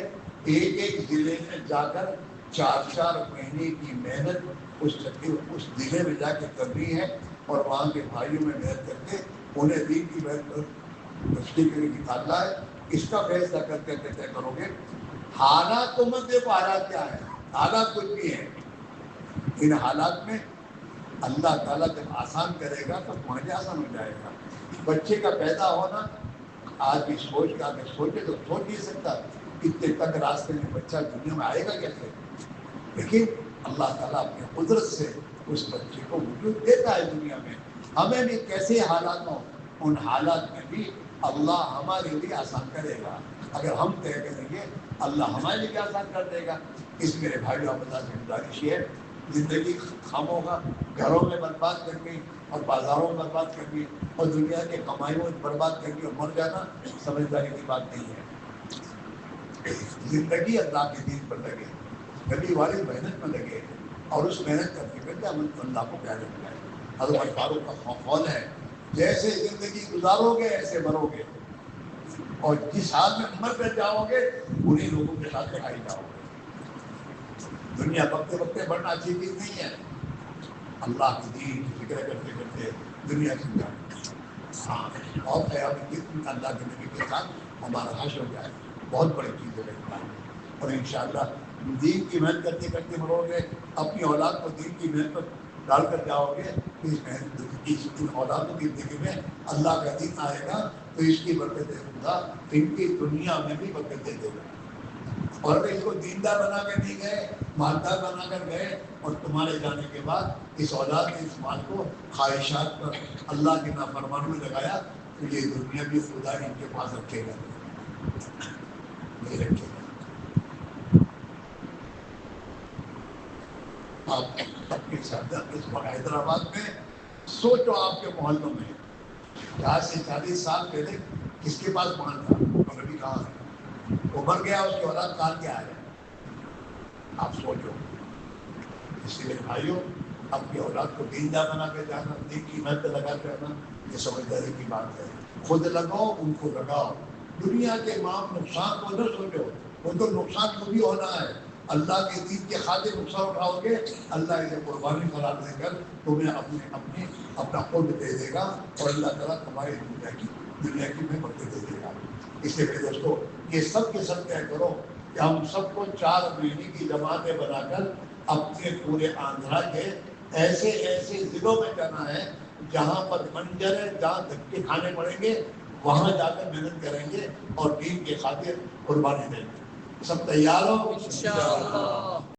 ایک ضلع میں جا کر 4 مہینے کی محنت اس ضلع میں جا کے کرنی ہے اور وہاں کے بھائیوں میں محنت کر کے انہیں دین کی محنت تشکیل کرنے کی تعلق ہے. اس کا فیصلہ کرتے طے کرو گے. حالات تو مت دیکھو حالات کیا ہے. حالات کچھ بھی ہیں. ان حالات میں اللہ تعالیٰ جب آسان کرے گا تو تمہارے آسان ہو جائے گا. بچے کا پیدا ہونا آج کی سوچ کا اگر سوچے تو سوچ نہیں سکتا اتنے تک راستے میں بچہ دنیا میں آئے گا کیسے. لیکن اللہ تعالیٰ اپنی قدرت سے اس بچے کو وجود دیتا ہے دنیا میں. ہمیں بھی کیسے حالات ہوں ان حالات میں بھی اللہ ہمارے لیے آسان کرے گا. اگر ہم طے کریں گے اللہ ہمارے لیے آسان کر دے گا. اس میرے بھائی آپ اللہ سے گزارش ہے زندگی خاموں کا گھروں میں برباد کرنی اور بازاروں میں برباد کرنی اور دنیا کے کمائیوں میں برباد کرنی اور مر جانا سمجھداری کی بات نہیں ہے. زندگی اللہ کے دین پر لگے نبی والی محنت میں لگے اور اس محنت کرنے میں کیا اللہ کو پیارے بنائے. حضرت فاروق کا قول ہے جیسے زندگی گزارو گے ایسے مرو گے اور جس حال میں مر کر جاؤ گے انہیں لوگوں کے ساتھ دکھائی جاؤ گے. دنیا بکتے بکتے بڑھنا اچھی چیز نہیں ہے. اللہ کی دین کی فکر کرتے کرتے دنیا کی ہاں اور قیامت اللہ کے نبی کے ساتھ ہمارا حشر ہو جائے بہت بڑی چیز ہے. اور انشاءاللہ دین کی محنت کرتے کرتے مرو گے اپنی اولاد کو دین کی محنت پر ڈال کر جاؤ گے تو اس محنت ان اولادوں کی زندگی میں اللہ کا دین آئے گا تو اس کی برکتیں خدا ان کی دنیا میں بھی برکتیں دے گا. اور اگر اس کو دیندار بنا کر نہیں گئے مالدار بنا کر گئے اور تمہارے جانے کے بعد اس اولاد نے اس مال کو خواہشات پر اللہ کے نافرمانوں میں لگایا تو یہ دنیا بھی خدا ان کے پاس رکھے گا نہیں رکھے گا. آپ اپنی حیدرآباد میں سوچو آپ کے محلوں میں آج سے 40 سال پہلے کس کے پاس مال تھا؟ وہ نبی کہاں ہے؟ وہ مر گیا، اس کی اولاد کہاں کیا ہے؟ آپ سوچو. اس لیے بھائیوں، اپنی اولاد کو دیندار بنا کے جانا، دین کی محنت لگا کے رہنا، یہ سمجھداری کی بات ہے. خود لگاؤ، ان کو لگاؤ. دنیا کے معام نقصان کو نہ سوچو، وہ تو نقصان کو بھی ہونا ہے. اللہ کے دین کے خاطر نقصان اٹھاؤ گے، اللہ اسے قربانی قرار دے کر تمہیں اپنا خود دے دے گا، اور اللہ تعالیٰ تمہاری دنیا کی میں برکت دے دے گا. اس لیے میرے دوستو، یہ سب کے سب طے کرو کہ ہم سب کو 4 مہینے کی جماعتیں بنا کر اپنے پورے آندھرا کے ایسے ایسے ضلعوں میں جانا ہے جہاں پر منجر ہے، جہاں دھکے کھانے پڑیں گے، وہاں جا کر محنت کریں گے اور دین کے خاطر قربانی دیں گے. سب تیار ہو؟ انشاءاللہ.